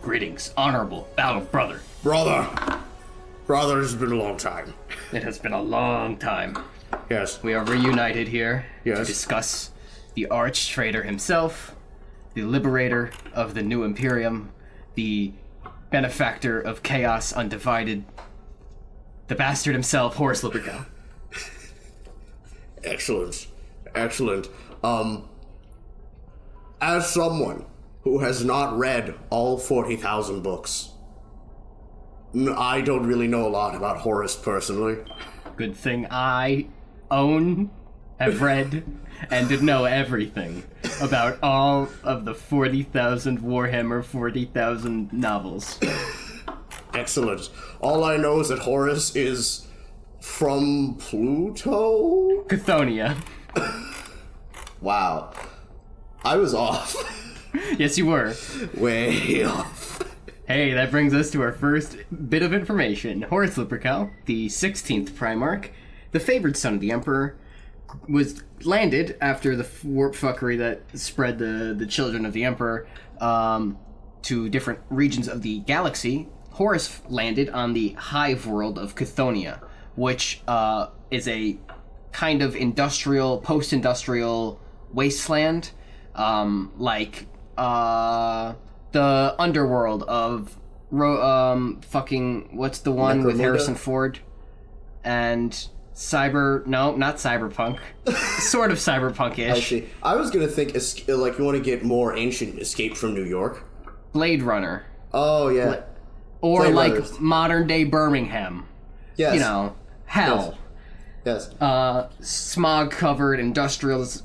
Greetings, honorable, battled brother. Brother, it's been a long time. It has been a long time. Yes. We are reunited here Yes. to discuss the arch traitor himself, the liberator of the new Imperium, the benefactor of chaos undivided, the bastard himself, Horus Lupercal. Excellent. As someone who has not read all 40,000 books, I don't really know a lot about Horus personally. Good thing I have read, and to know everything about all of the 40,000 Warhammer 40,000 novels. Excellent. All I know is that Horus is from Pluto? Chthonia. Wow. I was off. Yes, you were. Way off. Hey, that brings us to our first bit of information. Horus Lupercal, the 16th Primarch, the favored son of the Emperor, was landed after the warp fuckery that spread the children of the Emperor to different regions of the galaxy. Horus landed on the hive world of Chthonia, which is a kind of industrial, post-industrial wasteland, like the underworld of what's the one with Harrison Ford and not cyberpunk, sort of cyberpunk-ish. I see. I was gonna think like you want to get more ancient, Escape from New York. Blade Runner. Oh yeah. Or Blade like Runners. Modern day Birmingham. Yes. You know, hell. Yes. Smog-covered industrials,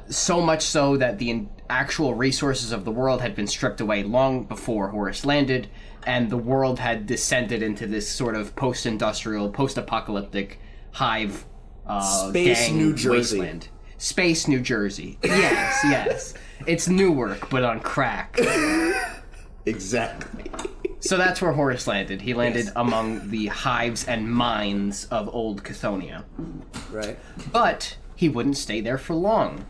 so much so that the actual resources of the world had been stripped away long before Horus landed, and the world had descended into this sort of post-industrial, post-apocalyptic hive Space gang New Jersey. wasteland. Space New Jersey. Yes. It's Newark, but on crack. Exactly. So that's where Horus landed. He landed among the hives and mines of old Chthonia. Right. But he wouldn't stay there for long.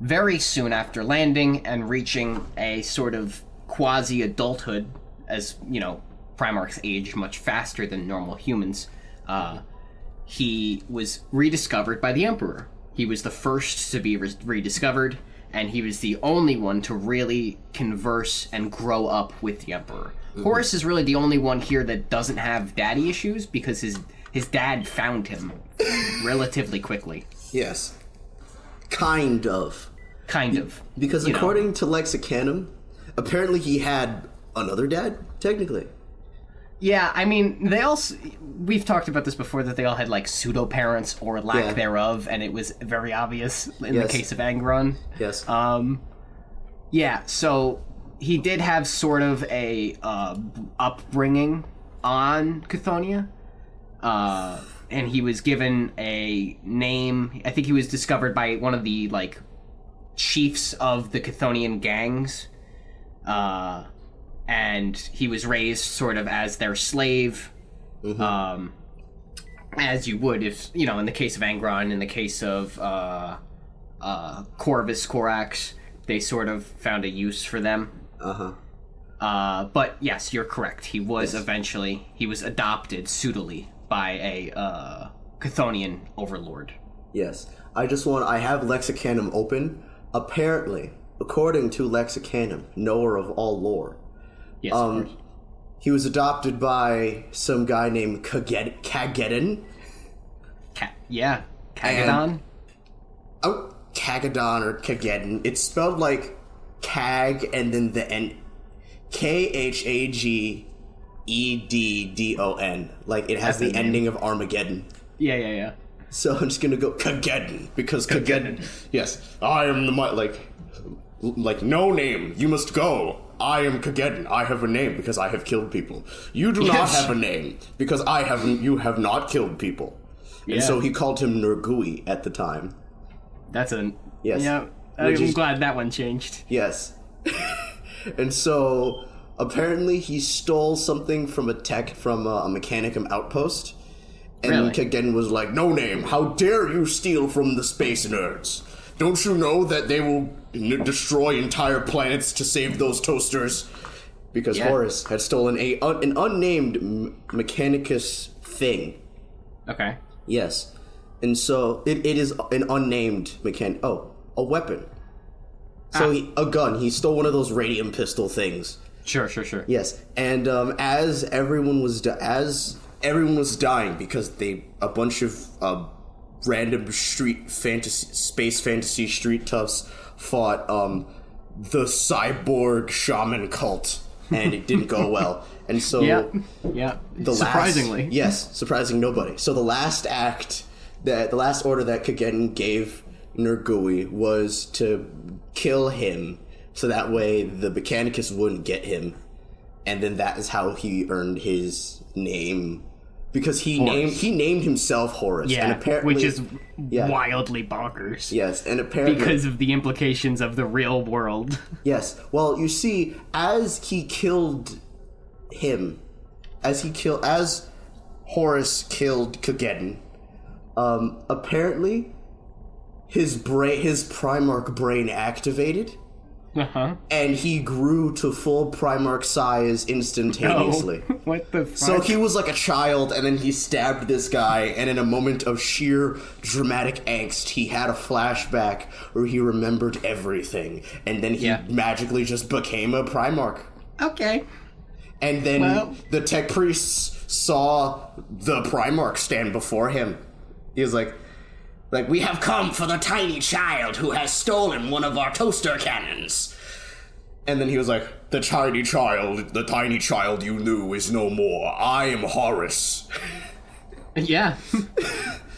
Very soon after landing and reaching a sort of quasi-adulthood, as, you know, Primarchs age much faster than normal humans, he was rediscovered by the Emperor. He was the first to be rediscovered, and he was the only one to really converse and grow up with the Emperor. Mm-hmm. Horus is really the only one here that doesn't have daddy issues, because his dad found him relatively quickly. Yes. Kind of. Because according to Lexicanum, apparently he had another dad, technically. Yeah, I mean, we've talked about this before, that they all had, like, pseudo-parents or lack thereof, and it was very obvious in the case of Angron. Yes. Yeah, so he did have sort of a upbringing on Chthonia, and he was given a name. I think he was discovered by one of the, like, chiefs of the Chthonian gangs, and he was raised sort of as their slave, as you would if, you know, in the case of Angron, in the case of Corvus Corax, they sort of found a use for them. But yes, you're correct. He was he was adopted pseudily by a Chthonian overlord. Yes. I have Lexicanum open. Apparently, according to Lexicanum, knower of all lore, yes, of course. He was adopted by some guy named Kageddon. Kagadon? Kagadon or Kageddon. It's spelled like Kag and then the end. Khageddon. Like it has the ending of Armageddon. Yeah. So I'm just gonna go Kageddon because Kageddon. Yes, I am the like no name. You must go. I am Kageddon. I have a name because I have killed people. You do not have a name because you have not killed people. Yeah. And so he called him Nergui at the time. Yes. Yeah. I'm glad that one changed. Yes. And so apparently he stole something from a Mechanicum outpost. And really? Kageddon was like, no name, how dare you steal from the space nerds? Don't you know that they will destroy entire planets to save those toasters? because Horus had stolen an unnamed Mechanicus thing. Okay. Yes. And so it is an unnamed a weapon. So a gun. He stole one of those radium pistol things. Sure. Yes. And as everyone was dying because a bunch of random space fantasy street toughs fought the cyborg shaman cult, and it didn't go well. And so surprisingly. Surprising nobody. So the last order that Kagedon gave Nergui was to kill him, so that way the Mechanicus wouldn't get him, and then that is how he earned his name, because he named himself Horus, and apparently, which is wildly bonkers. Yes, and apparently because of the implications of the real world. Yes, well, you see, as Horus killed Kagedon, apparently his Primarch brain activated. And he grew to full Primarch size instantaneously. No. What the fuck? So he was like a child, and then he stabbed this guy, and in a moment of sheer dramatic angst, he had a flashback where he remembered everything, and then he magically just became a Primarch. Okay. And then the tech priests saw the Primarch stand before him. He was like, we have come for the tiny child who has stolen one of our toaster cannons. And then he was like, the tiny child you knew is no more. I am Horus. Yeah.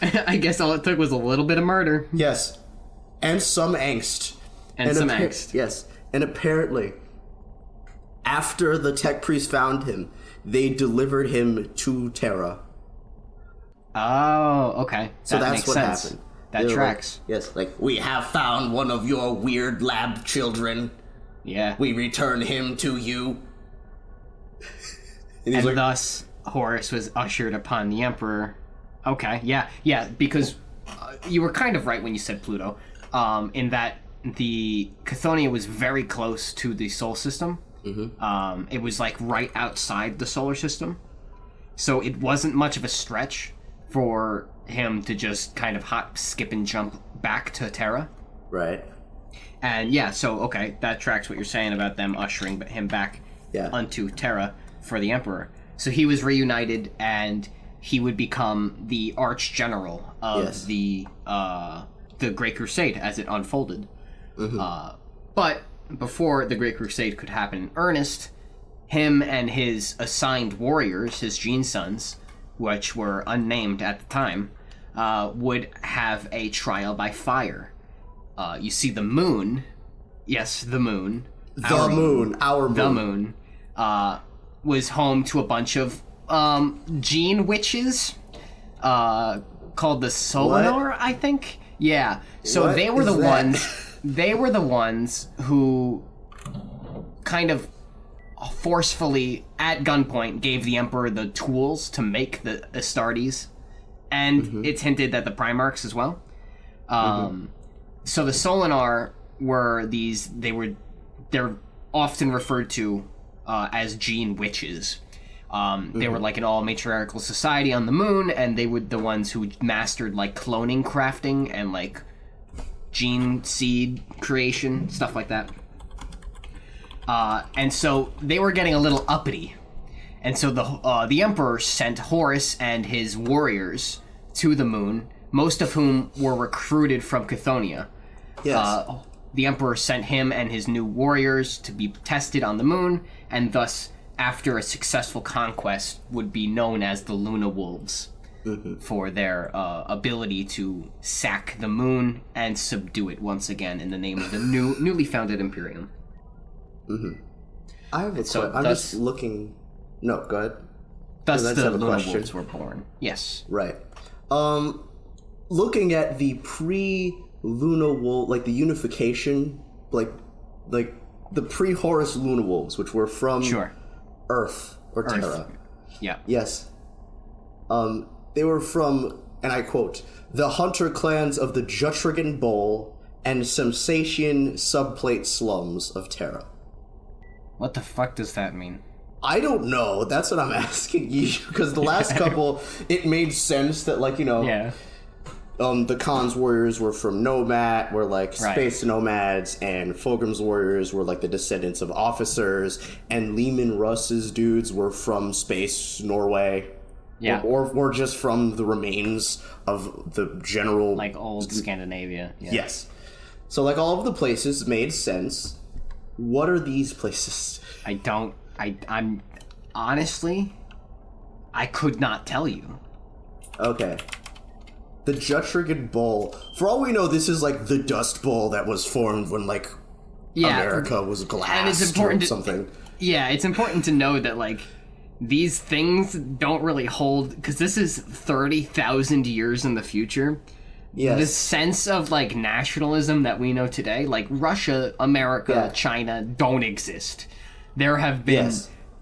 I guess all it took was a little bit of murder. Yes. And some angst. Yes. And apparently, after the tech priest found him, they delivered him to Terra. Oh, okay. So that's what happened. That tracks. We have found one of your weird lab children. Yeah. We return him to you. And thus, Horus was ushered upon the Emperor. Okay, yeah, because you were kind of right when you said Pluto, in that the Chthonian was very close to the Sol system. Mm-hmm. It was like right outside the solar system. So it wasn't much of a stretch for him to just kind of hop, skip, and jump back to Terra. Right. And that tracks what you're saying about them ushering him back onto Terra for the Emperor. So he was reunited, and he would become the Arch-General of the Great Crusade as it unfolded. Mm-hmm. But before the Great Crusade could happen in earnest, him and his assigned warriors, his Gene Sons, which were unnamed at the time, would have a trial by fire. You see, the moon, our moon, was home to a bunch of gene witches, called the Solinar, I think. Yeah. So they were the ones who kind of forcefully, at gunpoint, gave the Emperor the tools to make the Astartes, and it's hinted that the Primarchs as well. So the Solinar were they're often referred to as gene witches. They were like an all matriarchal society on the moon, and they were the ones who mastered like cloning crafting and like gene seed creation, stuff like that. And so they were getting a little uppity. And so the Emperor sent Horus and his warriors to the moon, most of whom were recruited from Chthоnia. Yes. The Emperor sent him and his new warriors to be tested on the moon, and thus, after a successful conquest, would be known as the Luna Wolves for their ability to sack the moon and subdue it once again in the name of the newly founded Imperium. I have I'm just looking. No, go ahead. Thus, the Luna Wolves were born. Yes. Right. Looking at the pre-Luna Wolf, like the unification, like the pre-Horus Luna Wolves, which were from Earth or Terra. Yeah. Yes. They were from, and I quote, the hunter clans of the Jutrigan Bowl and Sensation subplate slums of Terra. What the fuck does that mean? I don't know. That's what I'm asking you. Because the last couple, it made sense that, like, you know, the Khan's warriors were from were like space nomads, and Fulgrim's warriors were like the descendants of officers, and Lehman Russ's dudes were from space Norway. Yeah. Or just from the remains of the general... Like old Scandinavia. Yeah. Yes. So, like, all of the places made sense. What are these places? I'm... Honestly, I could not tell you. Okay. The Jutrigan Bowl. For all we know, this is, like, the Dust Bowl that was formed when, like, America was glassed or something. Yeah, it's important to know that, like... These things don't really hold, because this is 30,000 years in the future. Yes. The sense of, like, nationalism that we know today, like, Russia, America, China, don't exist. There have been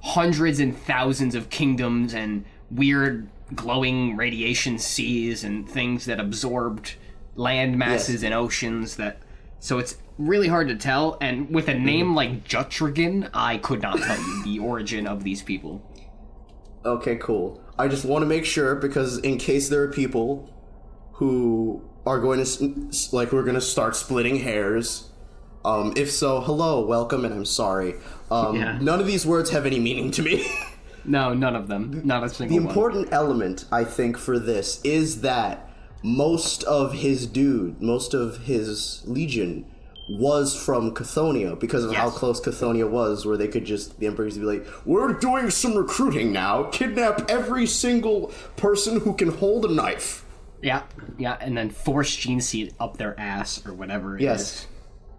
hundreds and thousands of kingdoms and weird glowing radiation seas and things that absorbed land masses and oceans that... So it's really hard to tell, and with a name like Jutrigan, I could not tell you the origin of these people. Okay, cool. I just want to make sure, because in case there are people who are going to, like, we're going to start splitting hairs. If so, hello, welcome, and I'm sorry. None of these words have any meaning to me. No, none of them. Not a single one. The important element, I think, for this is that most of his legion was from Chthoniya, because of how close Chthoniya was, where they could just, the emperors would be like, we're doing some recruiting now, kidnap every single person who can hold a knife. Yeah, and then force Gene Seed up their ass, or whatever it is.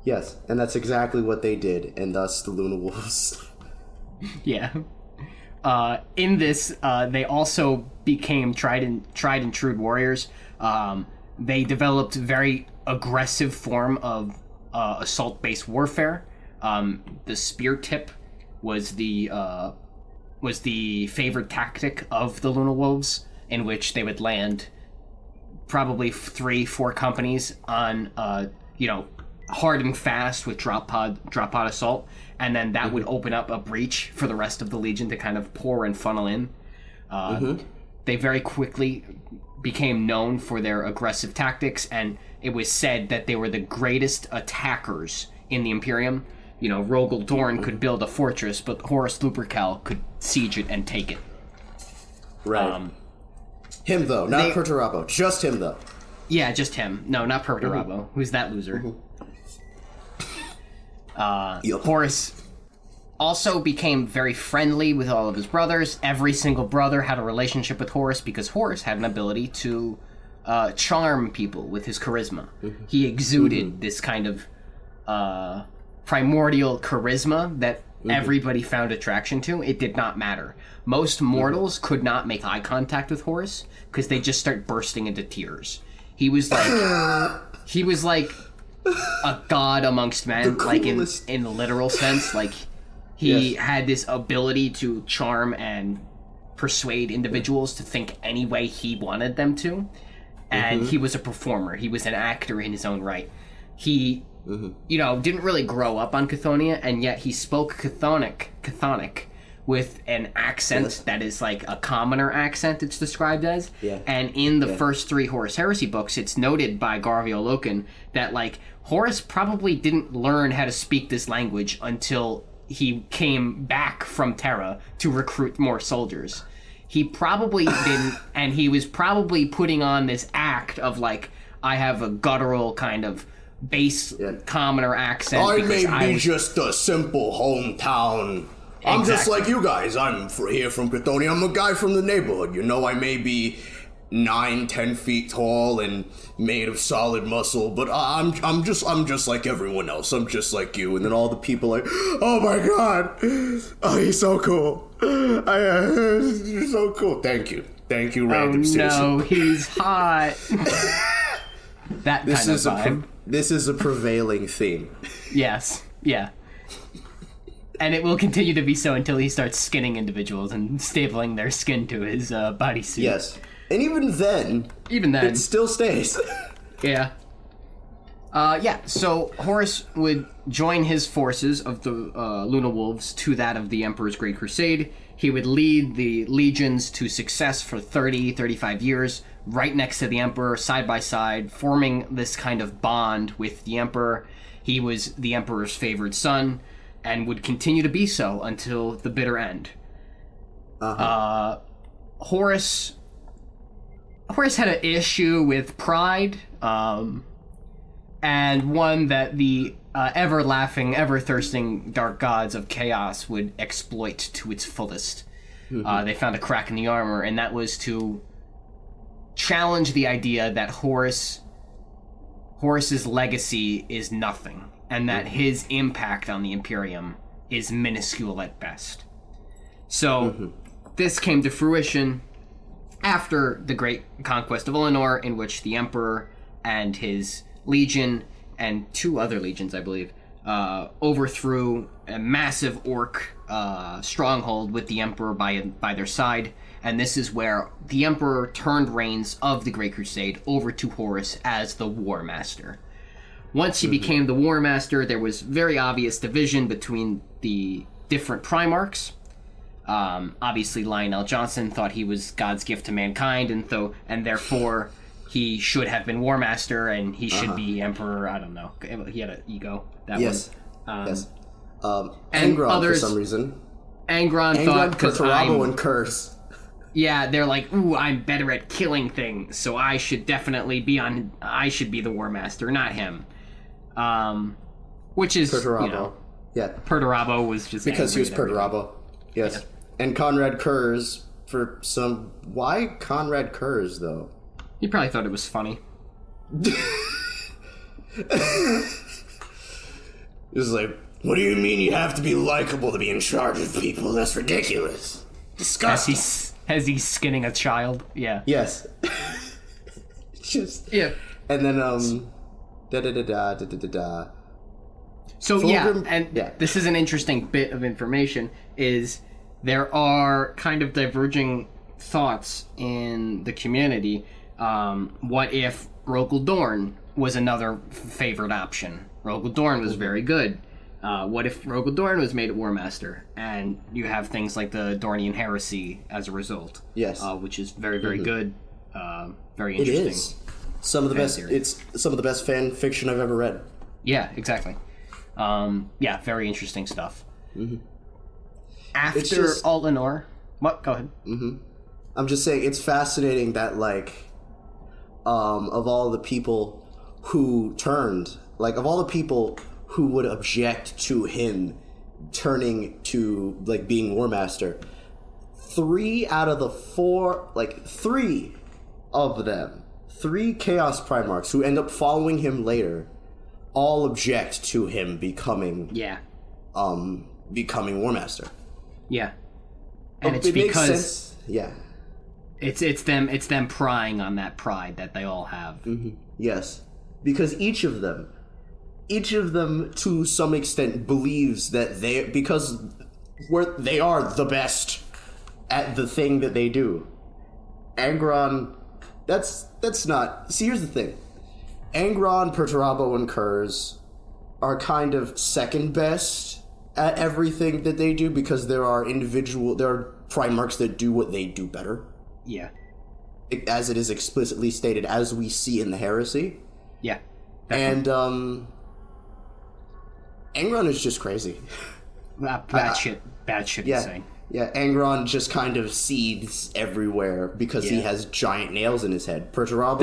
Yes, and that's exactly what they did, and thus the Luna Wolves. Yeah. In this, they also became tried and true warriors. They developed very aggressive form of assault-based warfare. The spear tip was the favored tactic of the Luna Wolves, in which they would land probably 3-4 companies on hard and fast with drop pod assault, and then that would open up a breach for the rest of the Legion to kind of pour and funnel in. They very quickly became known for their aggressive tactics, and it was said that they were the greatest attackers in the Imperium. You know, Rogel Dorn could build a fortress, but Horus Lupercal could siege it and take it. Right. Him, though, not Perturabo. Just him, though. Yeah, just him. No, not Perturabo. Who's that loser? Horus also became very friendly with all of his brothers. Every single brother had a relationship with Horus, because Horus had an ability to charm people with his charisma. He exuded this kind of primordial charisma that everybody found attraction to. It did not matter. Most mortals could not make eye contact with Horus, because they just start bursting into tears. He was like a god amongst men, like in the literal sense. Like, he had this ability to charm and persuade individuals to think any way he wanted them to. And he was a performer. He was an actor in his own right. He, didn't really grow up on Chthoniya, and yet he spoke Chthonic with an accent that is like a commoner accent, it's described as. And in the first 3 Horus Heresy books, it's noted by Garvio Loken that, like, Horus probably didn't learn how to speak this language until he came back from Terra to recruit more soldiers. He probably didn't, and he was probably putting on this act of, like, I have a guttural kind of bass commoner accent. I may be just a simple hometown. I'm just like you guys. I'm here from Chthoniya. I'm a guy from the neighborhood. You know, I may be 9-10 feet tall and made of solid muscle, but I'm just like everyone else. I'm just like you. And then all the people like, oh my god, oh, he's so cool. You're so cool. Thank you, random citizen. No, he's hot. That kind of vibe. This is a prevailing theme. Yes, yeah. And it will continue to be so until he starts skinning individuals and stapling their skin to his bodysuit. Yes. And even then, it still stays. Yeah. So Horus would join his forces of the Luna Wolves to that of the Emperor's Great Crusade. He would lead the legions to success for 35 years, right next to the Emperor, side by side, forming this kind of bond with the Emperor. He was the Emperor's favored son, and would continue to be so until the bitter end. Horus had an issue with pride, and one that the ever-laughing, ever-thirsting dark gods of chaos would exploit to its fullest. They found a crack in the armor, and that was to challenge the idea that Horus's legacy is nothing, and that his impact on the Imperium is minuscule at best. So, this came to fruition after the great conquest of Eleanor, in which the Emperor and his legion, and 2 other legions, I believe, overthrew a massive orc stronghold with the Emperor by their side. And this is where the Emperor turned reins of the Great Crusade over to Horus as the War Master. Once he became the War Master, there was very obvious division between the different Primarchs. Obviously, Lionel Johnson thought he was God's gift to mankind, and therefore he should have been War Master, and he should be Emperor. I don't know. He had an ego. Yes. And Angron, others, for some reason. Angron thought, because Perturabo and Curse. Yeah, they're like, ooh, I'm better at killing things, so I should definitely I should be the War Master, not him. Which is, Perturabo. Perturabo was just because he was angry at Perturabo. Yes. Yeah. And Conrad Kurz why Conrad Kurz, though? He probably thought it was funny. It's like, what do you mean you have to be likable to be in charge of people? That's ridiculous. Disgusting. As he's skinning a child. Yeah. Yes. Just. Yeah. And then, So, Fulgrim, this is an interesting bit of information, is there are kind of diverging thoughts in the community. What if Rogal Dorn was another favored option? Rogal Dorn was very good. What if Rogal Dorn was made War Master? And you have things like the Dornian heresy as a result. Yes. Which is very, very good. Very interesting. It is. Some of the best. Theory. It's some of the best fan fiction I've ever read. Yeah, exactly. Very interesting stuff. After Altenor... What? Go ahead. I'm just saying, it's fascinating that, like, of all the people who turned... Like, of all the people who would object to him turning to, like, being War Master, 3 out of the 4... Like, 3 of them, 3 Chaos Primarchs who end up following him later, all object to him becoming... becoming War Master. Yeah. And it's it because... Makes sense. Yeah. It's them prying on that pride that they all have. Yes. Because each of them to some extent believes that they are the best at the thing that they do. Angron, that's not... See, here's the thing. Angron, Perturabo, and Kurz are kind of second best at everything that they do because there are Primarchs that do what they do better. Yeah. As it is explicitly stated, as we see in the Heresy. Yeah. Definitely. And, Angron is just crazy. Bad shit insane. Yeah, Angron just kind of seethes everywhere because he has giant nails in his head. Perturabo...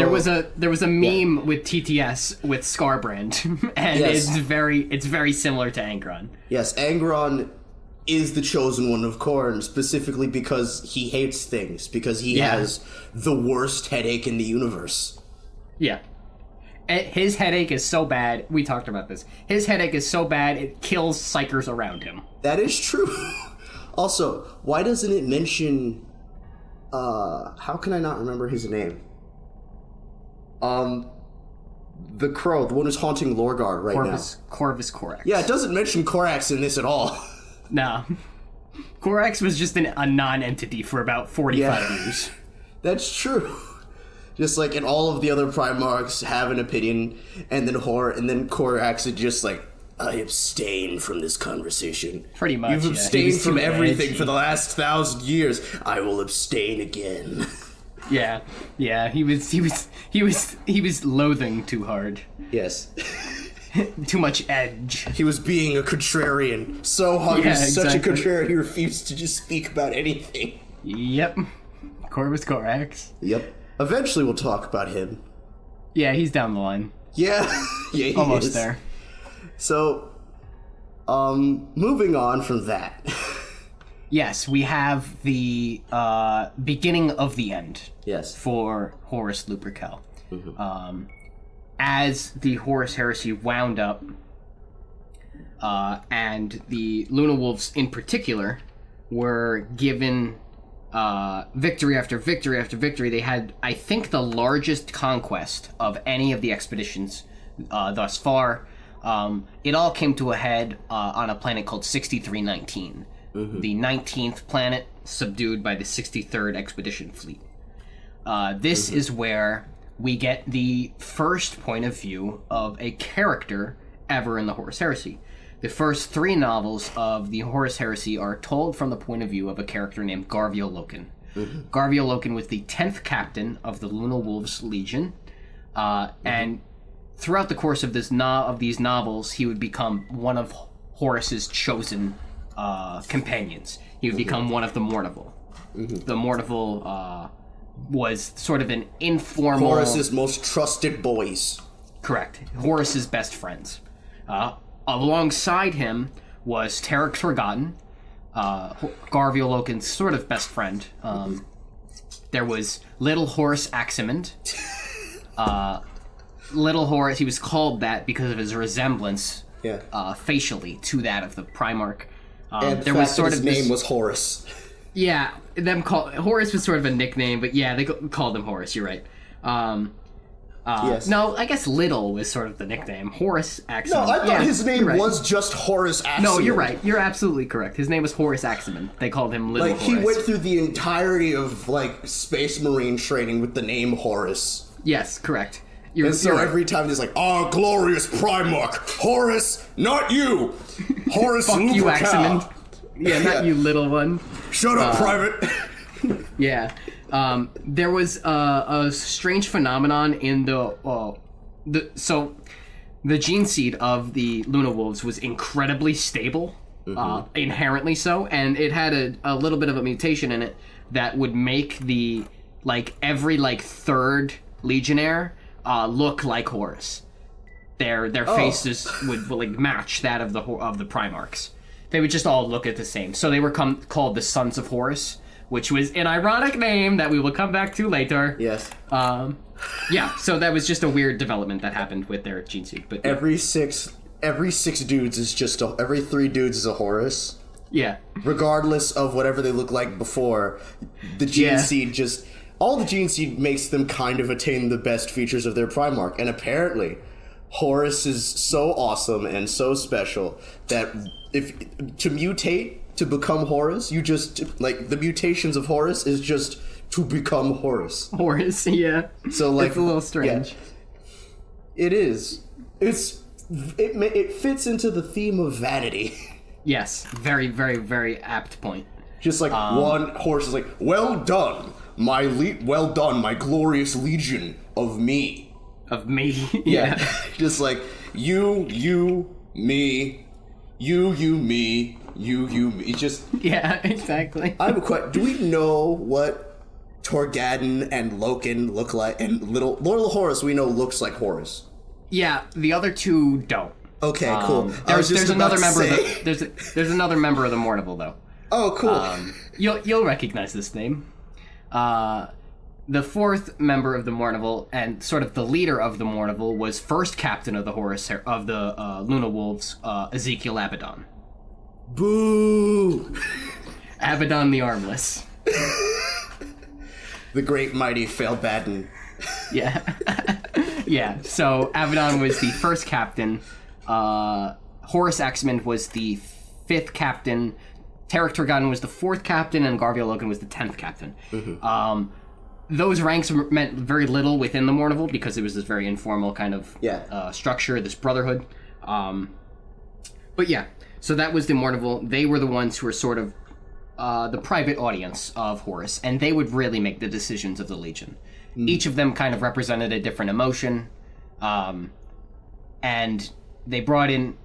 There was a meme with TTS with Scarbrand, and it's very similar to Angron. Yes, Angron is the chosen one of Khorne, specifically because he hates things, because he has the worst headache in the universe. Yeah. His headache is so bad, we talked about this, his headache is so bad it kills psychers around him. That is true. Also, why doesn't it mention... how can I not remember his name? The Crow, the one who's haunting Lorgar right now. Corvus Corax. Yeah, it doesn't mention Corax in this at all. No. Corax was just a non-entity for about 45 years. That's true. Just like, and all of the other Primarchs have an opinion, and then Korax is just like, I abstain from this conversation. Pretty much. You've abstained from everything for the last 1,000 years. I will abstain again. Yeah. He was loathing too hard. Yes. Too much edge. He was being a contrarian. So hard, he was such a contrarian, he refused to just speak about anything. Yep. Corvus Corax. Yep. Eventually we'll talk about him. Yeah, he's down the line. Yeah. Yeah, he Almost is. there. So, moving on from that. Yes, we have the beginning of the end. Yes. For Horus Lupercal. Mm-hmm. As the Horus Heresy wound up, and the Luna Wolves in particular were given victory after victory after victory. They had, I think, the largest conquest of any of the expeditions thus far. It all came to a head on a planet called 6319, the 19th planet subdued by the 63rd Expedition Fleet. This is where we get the first point of view of a character ever in the Horus Heresy. The first 3 novels of the Horus Heresy are told from the point of view of a character named Garviel Loken. Garviel Loken was the 10th captain of the Luna Wolves Legion, and throughout the course of these novels, he would become one of Horus's chosen companions. He would become one of the Mournival. The Mournival was sort of an informal... Horus's most trusted boys. Correct. Horus's best friends. Alongside him was Tarek Forgotten, Garviel Loken's sort of best friend. There was Little Horus Aximand. Little Horus, he was called that because of his resemblance facially to that of the Primarch. And there was sort of his name was Horus. Yeah, Horus was sort of a nickname, but yeah, they called him Horus, you're right. Yes. No, I guess Little was sort of the nickname. Horus Aximand. No, I thought his name was just Horus Aximand. No, you're right. You're absolutely correct. His name was Horus Aximand. They called him Little Horus. He went through the entirety of, Space Marine training with the name Horus. Yes, correct. Every time he's like, glorious Primarch! Horus, not you! Horus Fuck Lupercal. You, Aximand. Yeah, not you, little one. Shut up, Private! Yeah. There was a strange phenomenon in the gene seed of the Luna Wolves was incredibly stable, inherently so, and it had a little bit of a mutation in it that would make the every third Legionnaire look like Horus. Their faces would match that of the Primarchs. They would just all look at the same. So they were called the Sons of Horus, which was an ironic name that we will come back to later. Yes. Yeah, so that was just a weird development that happened with their gene seed. But yeah. Every six dudes is just every 3 dudes is a Horus. Yeah. Regardless of whatever they look like before, the gene seed all the gene seed makes them kind of attain the best features of their Primarch, and apparently Horus is so awesome and so special that if to mutate to become Horus, you just the mutations of Horus is just to become Horus. Horus, yeah. So it's a little strange. Yeah. It is. It fits into the theme of vanity. Yes, very, very, very apt point. Just one horse is well done, well done, my glorious legion of me. Of me, yeah. Just you, me, you, me, you, me. Just yeah, exactly. I have a question. Do we know what Torgadon and Loken look like? And little Horus, we know looks like Horus. Yeah, the other 2 don't. Okay, cool. There's another member. There's another member of the Mournival though. Oh, cool. You'll recognize this name. The 4th member of the Mournival and sort of the leader of the Mournival was first captain of the Luna Wolves, Ezekiel Abaddon. Boo! Abaddon the Armless. The great mighty Failbaddon. Yeah. Yeah, so Abaddon was the first captain. Horus Aximand was the 5th captain. Tarek Turgadon was the 4th captain, and Garviel Loken was the 10th captain. those ranks meant very little within the Mournival because it was this very informal kind of structure, this brotherhood. But yeah, so that was the Mournival. They were the ones who were sort of the private audience of Horus, and they would really make the decisions of the Legion. Each of them kind of represented a different emotion, and they brought in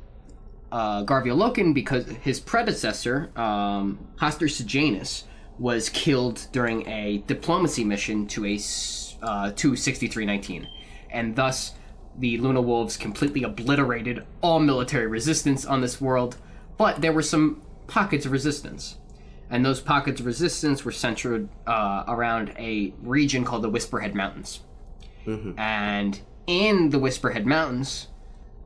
Garviolokin because his predecessor, Hoster Sejanus, was killed during a diplomacy mission to 6319, and thus the Luna Wolves completely obliterated all military resistance on this world, but there were some pockets of resistance, and those pockets of resistance were centered around a region called the Whisperhead Mountains. And in the Whisperhead Mountains,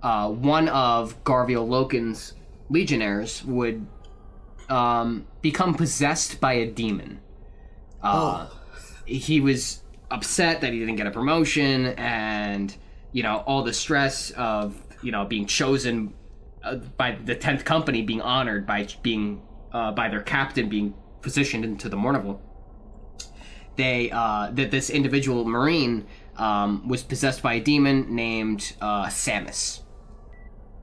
one of Garviolokin's legionnaires would become possessed by a demon. He was upset that he didn't get a promotion, and all the stress of being chosen by the 10th Company, being honored by being by their captain being positioned into the Mournival. That this individual Marine was possessed by a demon named Samus.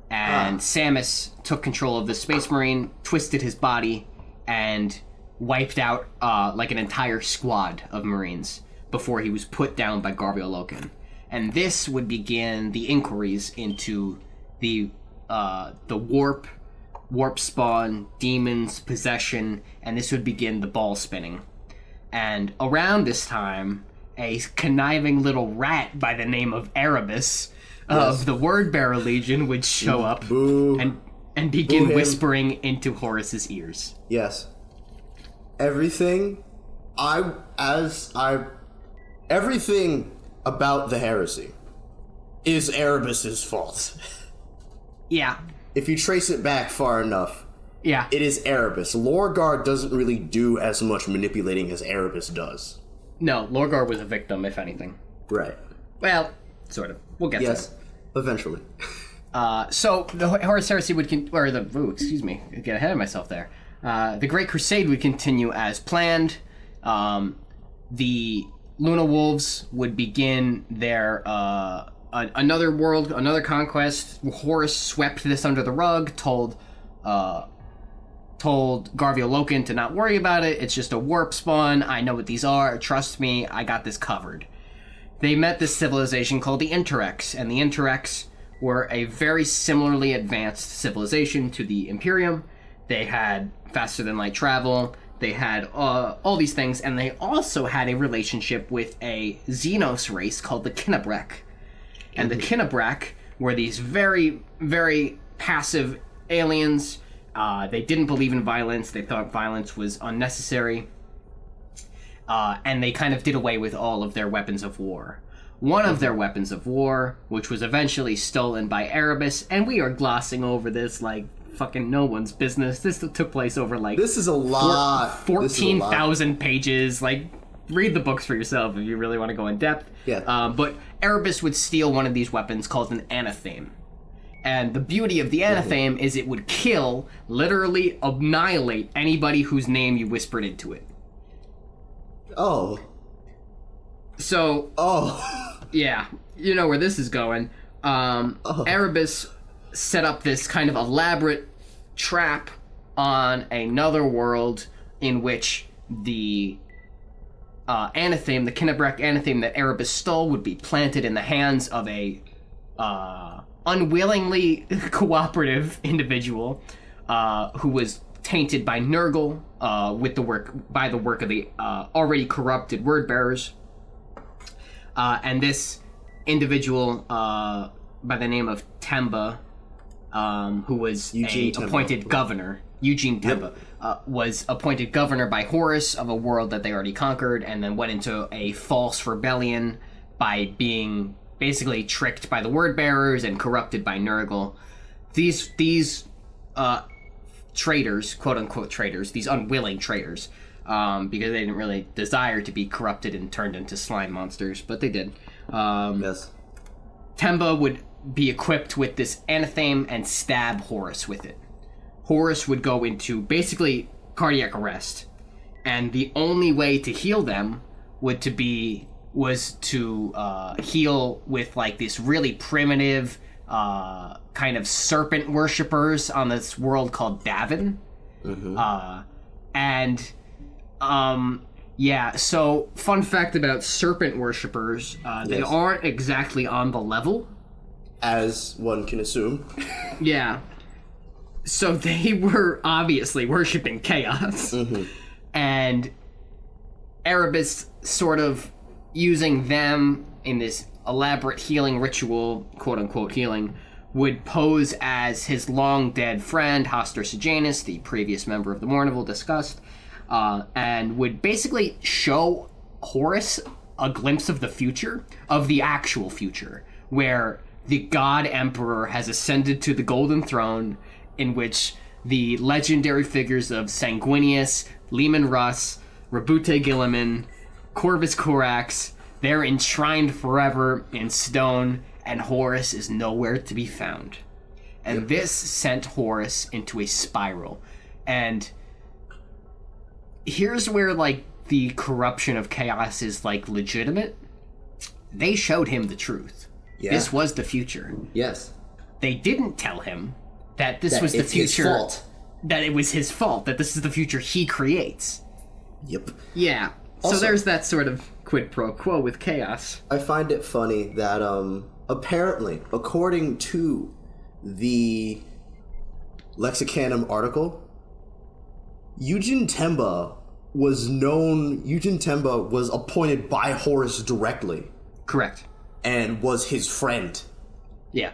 And Samus took control of the Space Marine, twisted his body, and wiped out like an entire squad of Marines before he was put down by Garviolokin. And this would begin the inquiries into the warp spawn, demons, possession, and this would begin the ball spinning. And around this time, a conniving little rat by the name of Erebus of the Wordbearer Legion would show up and begin whispering into Horus's ears. Yes. Everything about the heresy is Erebus's fault. Yeah. If you trace it back far enough, it is Erebus. Lorgar doesn't really do as much manipulating as Erebus does. No, Lorgar was a victim, if anything. Right. Well, sort of. We'll get to it. Eventually. So the Horus Heresy would get ahead of myself there. The Great Crusade would continue as planned. The Luna Wolves would begin their another world, another conquest. Horus swept this under the rug, told Garviolokin to not worry about it. It's just a warp spawn. I know what these are. Trust me, I got this covered. They met this civilization called the Interrex, and the Interrex were a very similarly advanced civilization to the Imperium. They had faster-than-light travel, they had all these things, and they also had a relationship with a Xenos race called the Kinnebrek. And the Kinnebrek were these very, very passive aliens. They didn't believe in violence, they thought violence was unnecessary. And they kind of did away with all of their weapons of war. One of their weapons of war, which was eventually stolen by Erebus, and we are glossing over this like fucking no one's business. This took place over like... This is a lot. 14,000 pages. Like, read the books for yourself if you really want to go in depth. Yeah. But Erebus would steal one of these weapons called an anatheme. And the beauty of the anatheme is it would kill, literally annihilate anybody whose name you whispered into it. Oh. So, yeah, you know where this is going. Erebus set up this kind of elaborate trap on another world in which the anatheme, the Kinnebrek anatheme that Erebus stole, would be planted in the hands of a unwillingly cooperative individual who was tainted by Nurgle with the work of the already corrupted Wordbearers. And this individual by the name of Temba, who was appointed governor, Eugene Temba, was appointed governor by Horus of a world that they already conquered, and then went into a false rebellion by being basically tricked by the Wordbearers and corrupted by Nurgle. These traitors, quote-unquote traitors, these unwilling traitors, because they didn't really desire to be corrupted and turned into slime monsters, but they did. Yes. Temba would be equipped with this anatheme and stab Horus with it. Horus would go into basically cardiac arrest, and the only way to heal them was to heal with like this really primitive kind of serpent worshippers on this world called Davin. So fun fact about serpent worshippers, they aren't exactly on the level. As one can assume. Yeah. So they were obviously worshipping chaos. And Erebus sort of using them in this elaborate healing ritual, quote-unquote healing, would pose as his long-dead friend, Hostor Sejanus, the previous member of the Mournival discussed, and would basically show Horus a glimpse of the future, of the actual future, where the God Emperor has ascended to the Golden Throne, in which the legendary figures of Sanguinius, Leman Russ, Rabute Gilliman, Corvus Corax, they're enshrined forever in stone, and Horus is nowhere to be found. And this sent Horus into a spiral. And here's where, like, the corruption of chaos is, like, legitimate. They showed him the truth. Yeah. This was the future. Yes. They didn't tell him that this was the future. His fault. That it was his fault, that this is the future he creates. Yep. Yeah. Also, so there's that sort of quid pro quo with chaos. I find it funny that, apparently, according to the Lexicanum article, Eugen Temba was appointed by Horus directly. Correct. And was his friend. Yeah.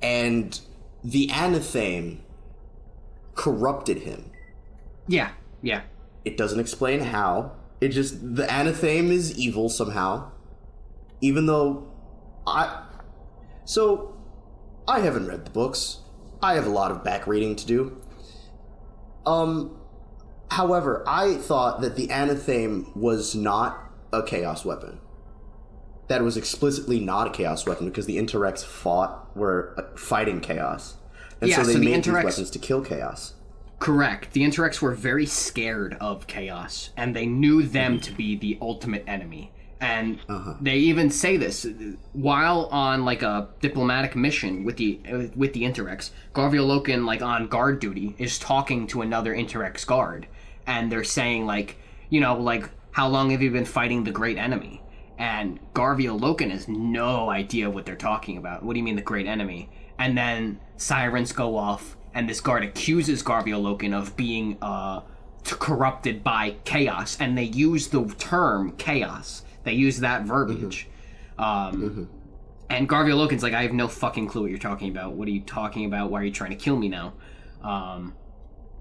And the Anathame corrupted him. Yeah, yeah. It doesn't explain how. It just, the Anathame is evil somehow. Even though I haven't read the books. I have a lot of back reading to do. However, I thought that the Anathame was not a chaos weapon. That it was explicitly not a chaos weapon because the Interrex were fighting chaos. And so they made these weapons to kill chaos. Correct. The Interrex were very scared of chaos, and they knew them to be the ultimate enemy. And they even say this while on like a diplomatic mission with the Interrex. Garviolokin, like on guard duty, is talking to another Interrex guard, and they're saying like, you know, like, how long have you been fighting the great enemy? And Garviolokin has no idea what they're talking about. What do you mean the great enemy? And then sirens go off, and this guard accuses Garviolokin of being corrupted by chaos, and they use the term chaos. They use that verbiage. And Garviolokin's like, I have no fucking clue what you're talking about. What are you talking about? Why are you trying to kill me now?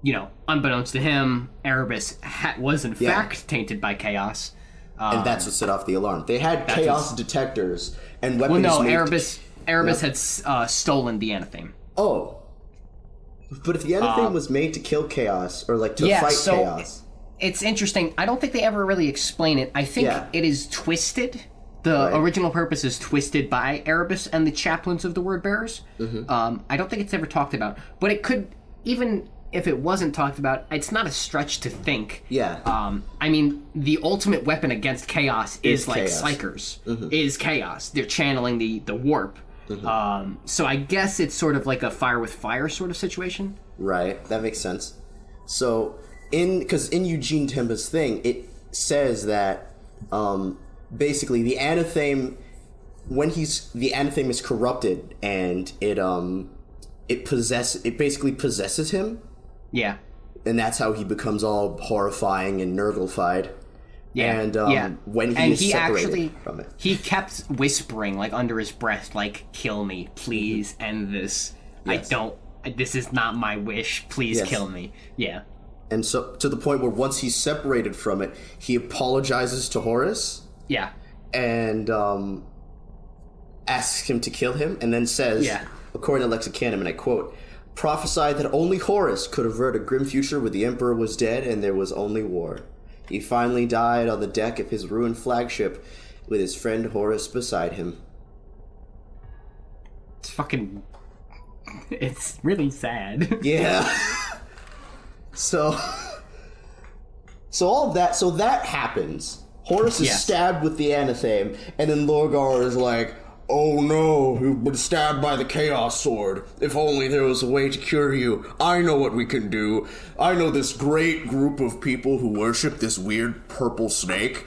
You know, unbeknownst to him, Erebus was in fact tainted by chaos. And that's what set off the alarm. They had chaos detectors and weapons. Well, no, Erebus had stolen the Anathame. Oh. But if the Anathame was made to kill chaos, or like to fight chaos... It's interesting. I don't think they ever really explain it. I think it is twisted. The original purpose is twisted by Erebus and the chaplains of the Word Bearers. I don't think it's ever talked about. But it could, even if it wasn't talked about, it's not a stretch to think. Yeah. I mean, the ultimate weapon against chaos is like chaos. Psykers. Is chaos. They're channeling the warp. So I guess it's sort of like a fire with fire sort of situation. Right. That makes sense. So... Because in Eugene Temba's thing, it says that basically the Anathame, the Anathame is corrupted and it basically possesses him. Yeah. And that's how he becomes all horrifying and Nurgle-fied. Yeah. And when he is separated from it. He kept whispering, like, under his breath, like, kill me, please, end this. Yes. This is not my wish, please kill me. Yeah. And so, to the point where once he's separated from it, he apologizes to Horus. Yeah. And asks him to kill him, and then says, according to Lexicanum, and I quote, prophesied that only Horus could avert a grim future where the Emperor was dead and there was only war. He finally died on the deck of his ruined flagship with his friend Horus beside him. It's really sad. Yeah. So all of that, so that happens, Horus is stabbed with the anatheme, and then Lorgar is like, "Oh no, you've been stabbed by the Chaos Sword. If only there was a way to cure you. I know what we can do. I know this great group of people who worship this weird purple snake.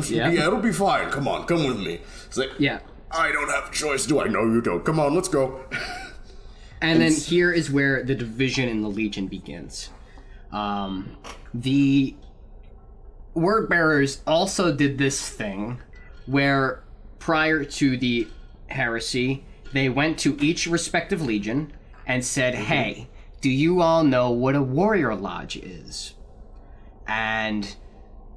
Yeah, it'll be fine. Come on, come with me." It's like, I don't have a choice, do I? No, you don't. Come on, let's go. And then here is where the division in the Legion begins. The Word Bearers also did this thing where prior to the heresy, they went to each respective Legion and said, hey, do you all know what a Warrior Lodge is? And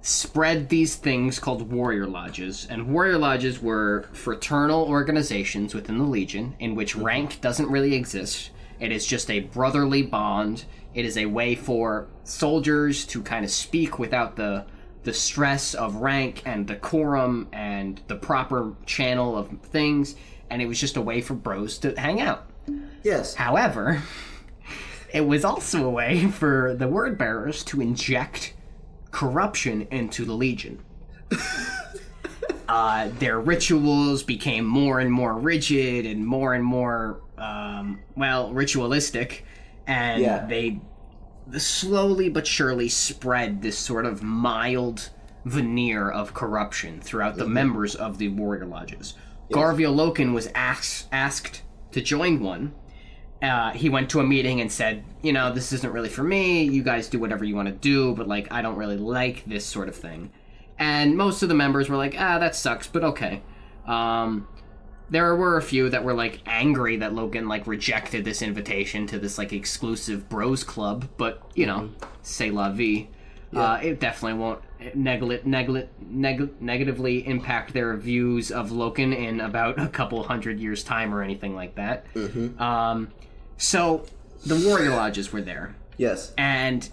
spread these things called Warrior Lodges. And Warrior Lodges were fraternal organizations within the Legion in which rank doesn't really exist. It is just a brotherly bond. It is a way for soldiers to kind of speak without the stress of rank and decorum and the proper channel of things. And it was just a way for bros to hang out. Yes. However, it was also a way for the Word Bearers to inject corruption into the Legion. Their rituals became more and more rigid and more, ritualistic, and they slowly but surely spread this sort of mild veneer of corruption throughout the members of the Warrior Lodges. Yes. Garvia Loken was asked to join one. He went to a meeting and said, this isn't really for me. You guys do whatever you want to do, but, I don't really like this sort of thing. And most of the members were like, that sucks, but okay. There were a few that were, angry that Logan, rejected this invitation to this, exclusive bros club, but, c'est la vie. Yeah. It definitely won't negatively impact their views of Loken in about a couple hundred years' time or anything like that. So, the Warrior Lodges were there. Yes. And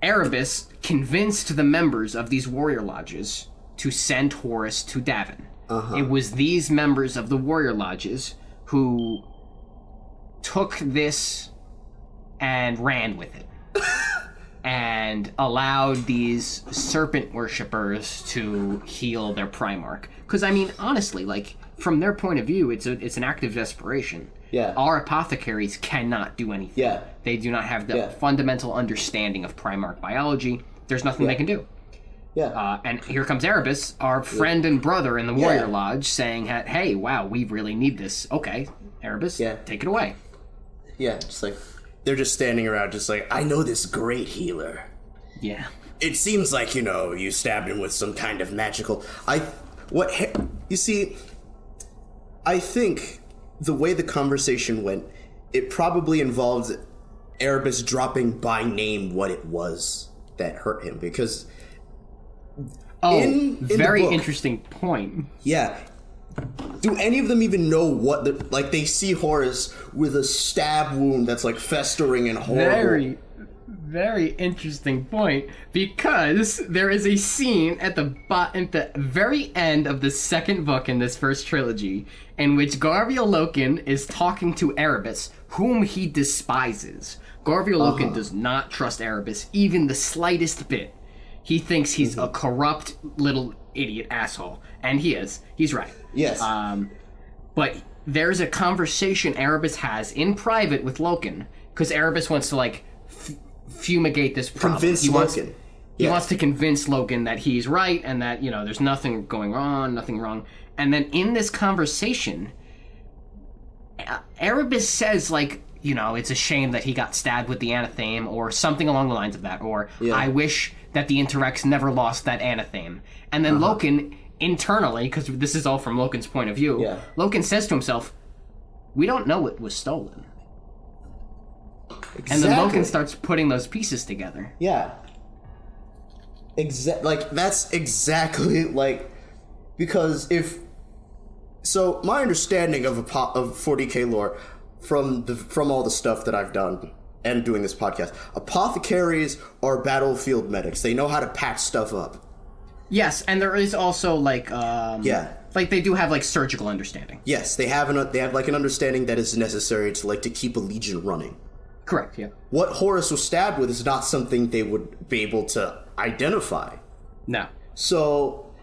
Erebus convinced the members of these Warrior Lodges to send Horus to Davin. It was these members of the Warrior Lodges who took this and ran with it. And allowed these serpent worshippers to heal their Primarch. Because, honestly, from their point of view, it's an act of desperation. Yeah. Our apothecaries cannot do anything. Yeah. They do not have the fundamental understanding of Primarch biology. There's nothing they can do. Yeah. And here comes Erebus, our friend and brother in the Warrior Lodge, saying, hey, wow, we really need this. Okay, Erebus, take it away. Yeah, just they're just standing around just I know this great healer. Yeah. It seems like, you stabbed him with some kind of magical... I think the way the conversation went, it probably involved Erebus dropping by name what it was that hurt him, because... in very the book, interesting point. Yeah. Do any of them even know what they see Horus with a stab wound that's festering and horrible. Very, very interesting point, because there is a scene at the very end of the second book in this first trilogy in which Garvia Loken is talking to Erebus, whom he despises. Garvia Loken does not trust Erebus even the slightest bit. He thinks he's a corrupt little idiot asshole. And he is. He's right. Yes. But there's a conversation Erebus has in private with Loken, because Erebus wants to, fumigate this problem. Convince Loken. He wants to convince Loken that he's right and that, there's nothing going on, nothing wrong. And then in this conversation, Erebus says, it's a shame that he got stabbed with the anatheme, or something along the lines of that, or I wish that the Interrex never lost that anatheme. And then Loken, internally, because this is all from Loken's point of view, Loken says to himself, we don't know what was stolen. Exactly. And then Loken starts putting those pieces together. Yeah. That's exactly, because if... So, my understanding of 40k lore, from all the stuff that I've done and doing this podcast, apothecaries are battlefield medics. They know how to patch stuff up. Yes, and there is also they do have surgical understanding. Yes, they have an understanding that is necessary to keep a legion running. Correct. Yeah. What Horus was stabbed with is not something they would be able to identify. No. So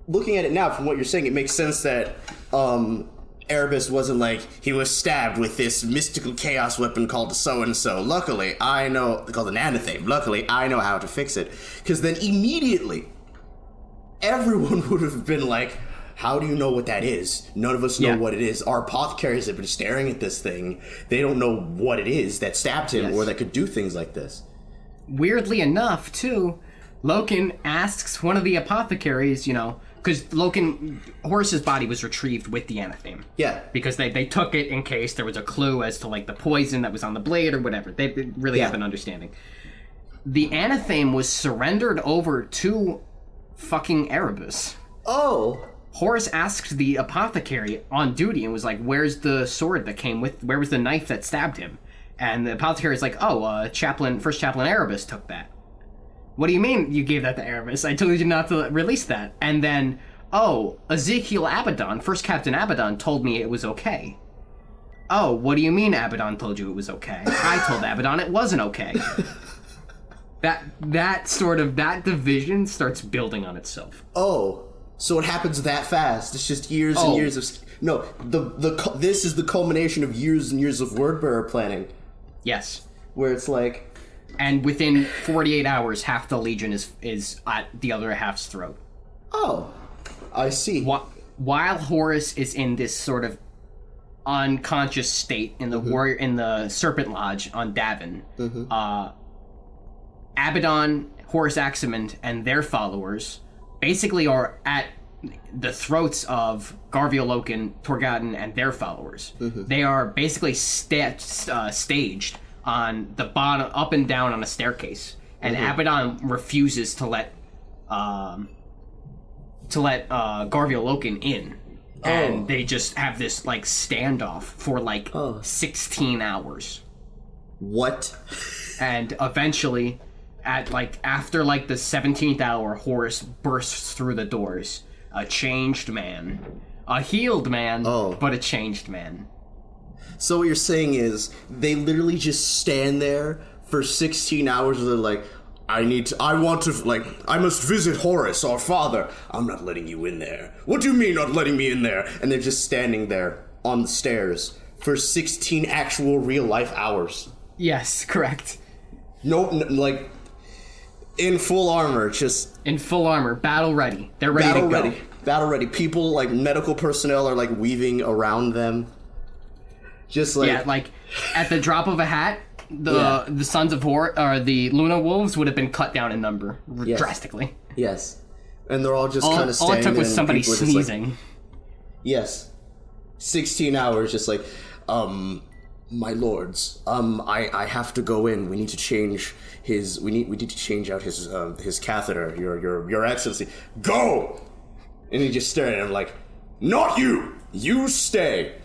looking at it now, from what you're saying, it makes sense that Erebus wasn't like, he was stabbed with this mystical chaos weapon called so-and-so. Luckily, I know, called an anathema. Luckily, I know how to fix it. Because then immediately, everyone would have been like, how do you know what that is? None of us know what it is. Our apothecaries have been staring at this thing. They don't know what it is that stabbed him or that could do things like this. Weirdly enough, too, Loken asks one of the apothecaries, you know, because Horus's body was retrieved with the anathema. Yeah. Because they took it in case there was a clue as to, like, the poison that was on the blade or whatever. They really have an understanding. The anathema was surrendered over to fucking Erebus. Oh. Horus asked the apothecary on duty and was like, where's the sword that came with, where was the knife that stabbed him? And the apothecary's like, first chaplain Erebus took that. What do you mean you gave that to Erebus? I told you not to release that. And then, Ezekiel Abaddon, first Captain Abaddon, told me it was okay. Oh, what do you mean Abaddon told you it was okay? I told Abaddon it wasn't okay. That division starts building on itself. Oh. So it happens that fast. It's just years and years of... No, this is the culmination of years and years of word-bearer planning. Yes. Where it's like... And within 48 hours, half the Legion is at the other half's throat. Oh, I see. While Horus is in this sort of unconscious state in the warrior in the Serpent Lodge on Davin, Abaddon, Horus Aximand, and their followers basically are at the throats of Garviel Loken, Torgaden, and their followers. They are basically staged on the bottom, up and down on a staircase, and Abaddon refuses to let Garviel Loken in, and they just have this like standoff for like 16 hours. What? And eventually, after the 17th hour, Horus bursts through the doors, a changed man, a healed man, but a changed man. So what you're saying is they literally just stand there for 16 hours and they're like, I must visit Horus, our father. I'm not letting you in there. What do you mean not letting me in there? And they're just standing there on the stairs for 16 actual real life hours. Yes, correct. In full armor, just... In full armor, battle ready. They're ready to go. Battle ready. People, medical personnel are, weaving around them. Just, Yeah, at the drop of a hat, the Sons of Horus, or the Luna Wolves, would have been cut down in number drastically. Yes. And they're all just kind of standing all it took was somebody sneezing. Yes. 16 hours, just my lords, I have to go in. We need to change we need to change out his catheter, your excellency. Go! And he just stared at him like, not you! You stay!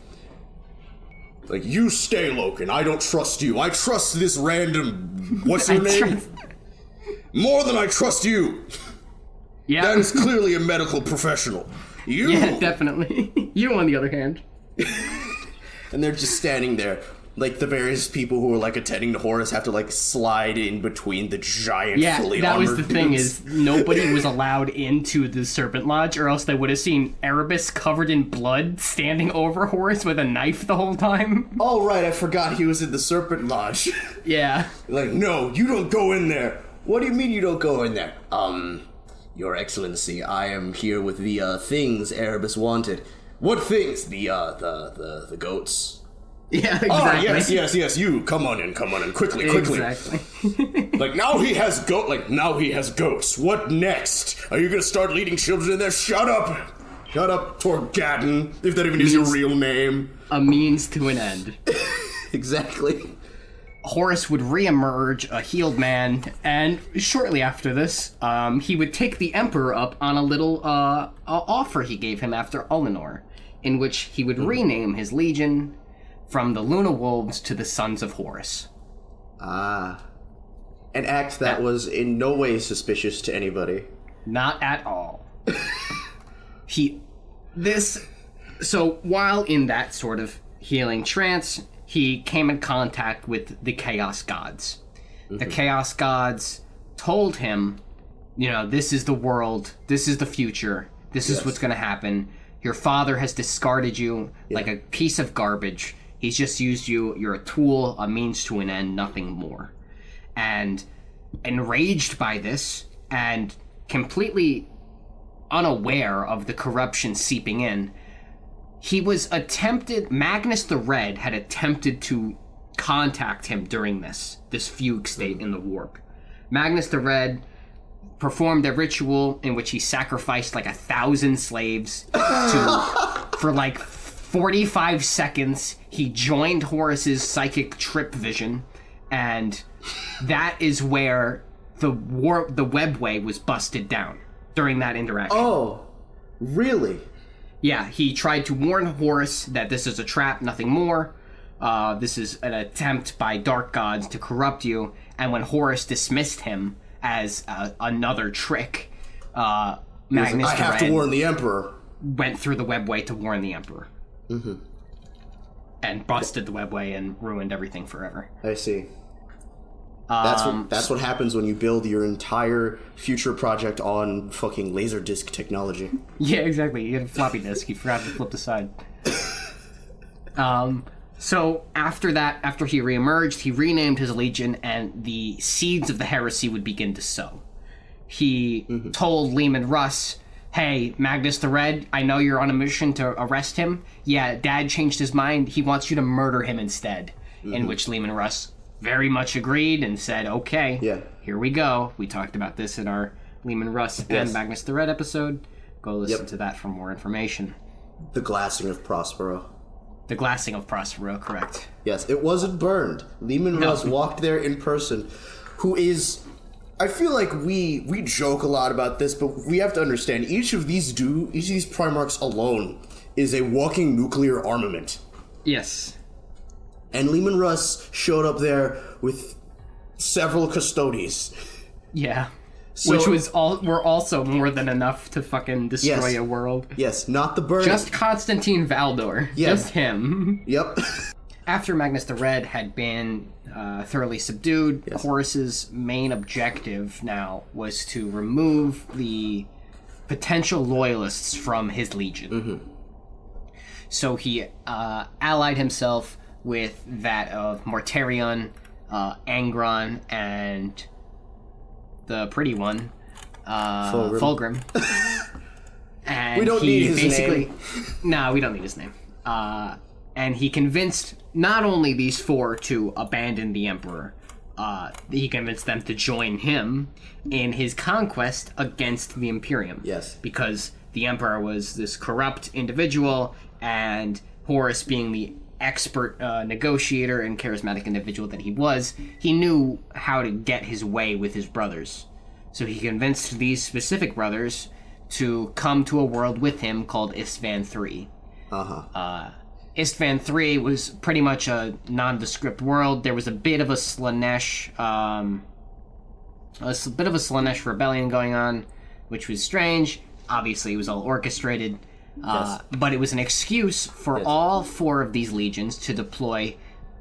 You stay, Loken. I don't trust you. I trust this random... What's your name? More than I trust you! Yeah. That is clearly a medical professional. You! Yeah, definitely. You, on the other hand. And they're just standing there. The various people who are, attending to Horus have to, slide in between the giant fully that armored was the dudes. thing, is nobody was allowed into the Serpent Lodge, or else they would have seen Erebus covered in blood standing over Horus with a knife the whole time. Oh, right, I forgot he was in the Serpent Lodge. Yeah. No, you don't go in there. What do you mean you don't go in there? Your excellency, I am here with the, things Erebus wanted. What things? The goats. Yeah, exactly. Oh, yes, you. Come on in, quickly. Exactly. Now he has goats. What next? Are you gonna start leading children in there? Shut up, Torgaden, if that even is your real name. A means to an end. Exactly. Horus would re-emerge a healed man, and shortly after this, he would take the Emperor up on a little offer he gave him after Ullanor, in which he would rename his legion from the Luna Wolves to the Sons of Horus. Ah. An act that was in no way suspicious to anybody. Not at all. So while in that sort of healing trance, he came in contact with the Chaos Gods. The Chaos Gods told him, this is the world, this is the future, This is what's going to happen. Your father has discarded you like a piece of garbage. He's just used you. You're a tool, a means to an end, nothing more. And enraged by this and completely unaware of the corruption seeping in, Magnus the Red had attempted to contact him during this fugue state in the warp. Magnus the Red performed a ritual in which he sacrificed like 1,000 slaves for like 45 seconds. He joined Horus's psychic trip vision, and that is where the webway was busted down during that interaction. Oh, really? Yeah, he tried to warn Horus that this is a trap, nothing more. This is an attempt by dark gods to corrupt you. And when Horus dismissed him as another trick, Magnus I have to warn the Emperor. Went through the webway to warn the Emperor. Mm-hmm. And busted the webway and ruined everything forever. I see. That's what happens when you build your entire future project on fucking Laserdisc technology. Yeah, exactly. You had a floppy disk. You forgot to flip the side. So after that, after he reemerged, he renamed his legion, and the seeds of the heresy would begin to sow. He told Leman Russ, hey, Magnus the Red, I know you're on a mission to arrest him. Yeah, Dad changed his mind. He wants you to murder him instead. In which Leman Russ very much agreed and said, okay, here we go. We talked about this in our Leman Russ and Magnus the Red episode. Go listen to that for more information. The glassing of Prospero. The glassing of Prospero, correct. Yes, it wasn't burned. Leman Russ walked there in person, who is... I feel like we joke a lot about this, but we have to understand, each of these Primarchs alone is a walking nuclear armament. Yes. And Leman Russ showed up there with several custodies. Yeah. So, which were also more than enough to fucking destroy a world. Yes, not the burning. Just Constantine Valdor. Yeah. Just him. Yep. After Magnus the Red had been thoroughly subdued, Horus's main objective now was to remove the potential loyalists from his legion. So he allied himself with that of Mortarion, Angron, and the pretty one, Fulgrim. And we don't need his name. No, we don't need his name. And he convinced not only these four to abandon the Emperor, he convinced them to join him in his conquest against the Imperium. Yes. Because the Emperor was this corrupt individual, and Horus, being the expert negotiator and charismatic individual that he was, he knew how to get his way with his brothers. So he convinced these specific brothers to come to a world with him called Istvan III. Istvan III was pretty much a nondescript world. There was a bit of a Slanesh rebellion going on, which was strange. Obviously, it was all orchestrated. But it was an excuse for all four of these legions to deploy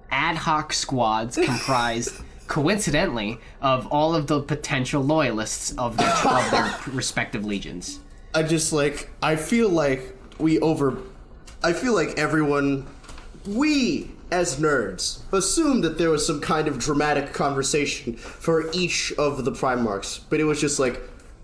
ad hoc squads comprised, coincidentally, of all of the potential loyalists of their respective legions. I feel like everyone, we as nerds, assumed that there was some kind of dramatic conversation for each of the Primarchs, but it was just like,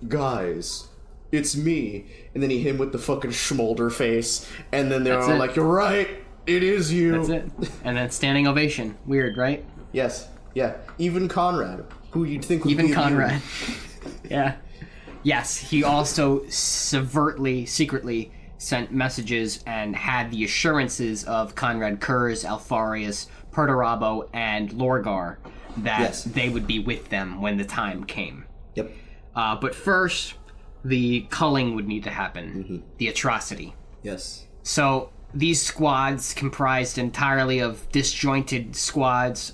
guys, it's me. And then he hit him with the fucking schmolder face, and then they're all like, you're right, it is you. That's it. And then standing ovation. Weird, right? Yes. Yeah. Even Conrad, who you'd think would be Even Conrad. Yeah. Yes, he also secretly sent messages and had the assurances of Conrad Kurz, Alfarius, Perturabo, and Lorgar that they would be with them when the time came. Yep. But first, the culling would need to happen. The atrocity. Yes. So these squads comprised entirely of disjointed squads,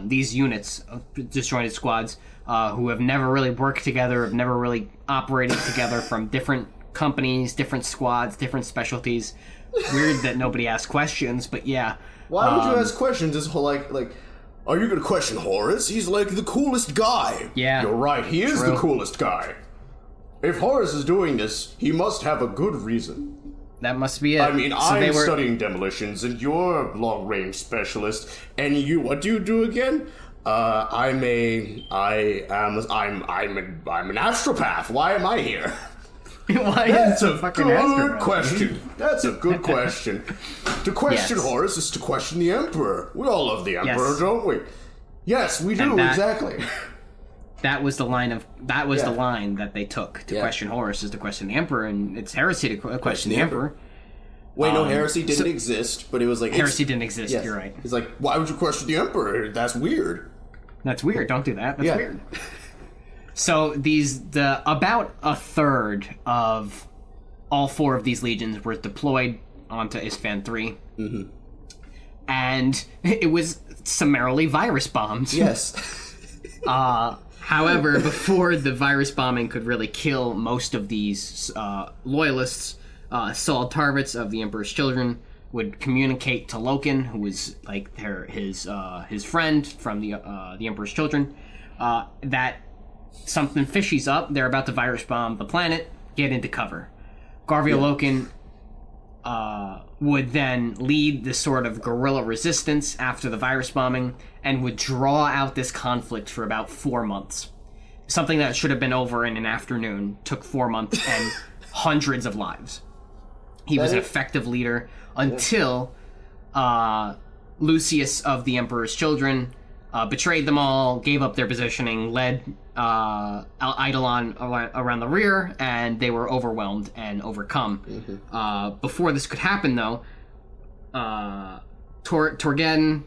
these units of disjointed squads who have never really worked together, have never really operated together, from different companies, different squads, different specialties. Weird that nobody asked questions, but yeah. Why would you ask questions? This whole like, are you gonna question Horus? He's like the coolest guy. Yeah. You're right, he is the coolest guy. if Horus is doing this, he must have a good reason. That must be it. I mean, I'm studying demolitions, and you're a long-range specialist, and what do you do again? I'm an astropath. Why am I here? That's a good question. That's a good question. To question Horus is to question the Emperor. We all love the Emperor, don't we? Yes, we do, exactly. That was the line the line that they took to question Horus, is to question the Emperor, and it's heresy to question the Emperor. Wait, no, heresy didn't exist, but it was like... Heresy didn't exist, you're right. It's like, why would you question the Emperor? That's weird. That's weird, don't do that. That's weird. So about a third of all 4 of these legions were deployed onto Isfahan 3. Mm-hmm. And it was summarily virus bombed. Yes. However, before the virus bombing could really kill most of these loyalists, Saul Tarvitz of the Emperor's Children would communicate to Loken, who was like his friend from the Emperor's Children, that something fishy's up. They're about to virus bomb the planet. Get into cover. Garvia Loken would then lead this sort of guerrilla resistance after the virus bombing and would draw out this conflict for about 4 months. Something that should have been over in an afternoon took 4 months and hundreds of lives. He was an effective leader until Lucius of the Emperor's Children betrayed them all, gave up their positioning, led Eidolon around the rear, and they were overwhelmed and overcome. Mm-hmm. Before this could happen, though, Tarek Torgeddon,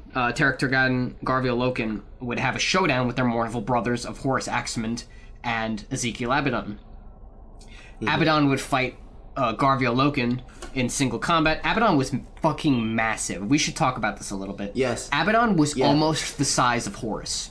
Garvia Loken would have a showdown with their mournful brothers of Horus Aximand and Ezekiel Abaddon. Mm-hmm. Abaddon would fight Garvia Loken in single combat. Abaddon was fucking massive. We should talk about this a little bit. Yes. Abaddon was almost the size of Horus.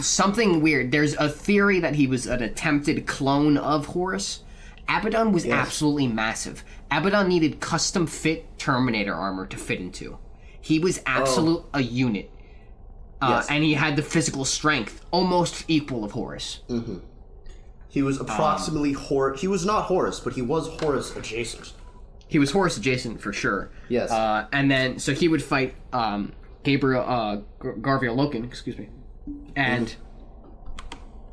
Something weird. There's a theory that he was an attempted clone of Horus. Abaddon was absolutely massive. Abaddon needed custom-fit Terminator armor to fit into. He was a unit. And he had the physical strength almost equal of Horus. Mm-hmm. He was approximately Horus. He was not Horus, but he was Horus adjacent. He was Horus adjacent for sure. Yes. And then, so he would fight Garvia Loken, excuse me. And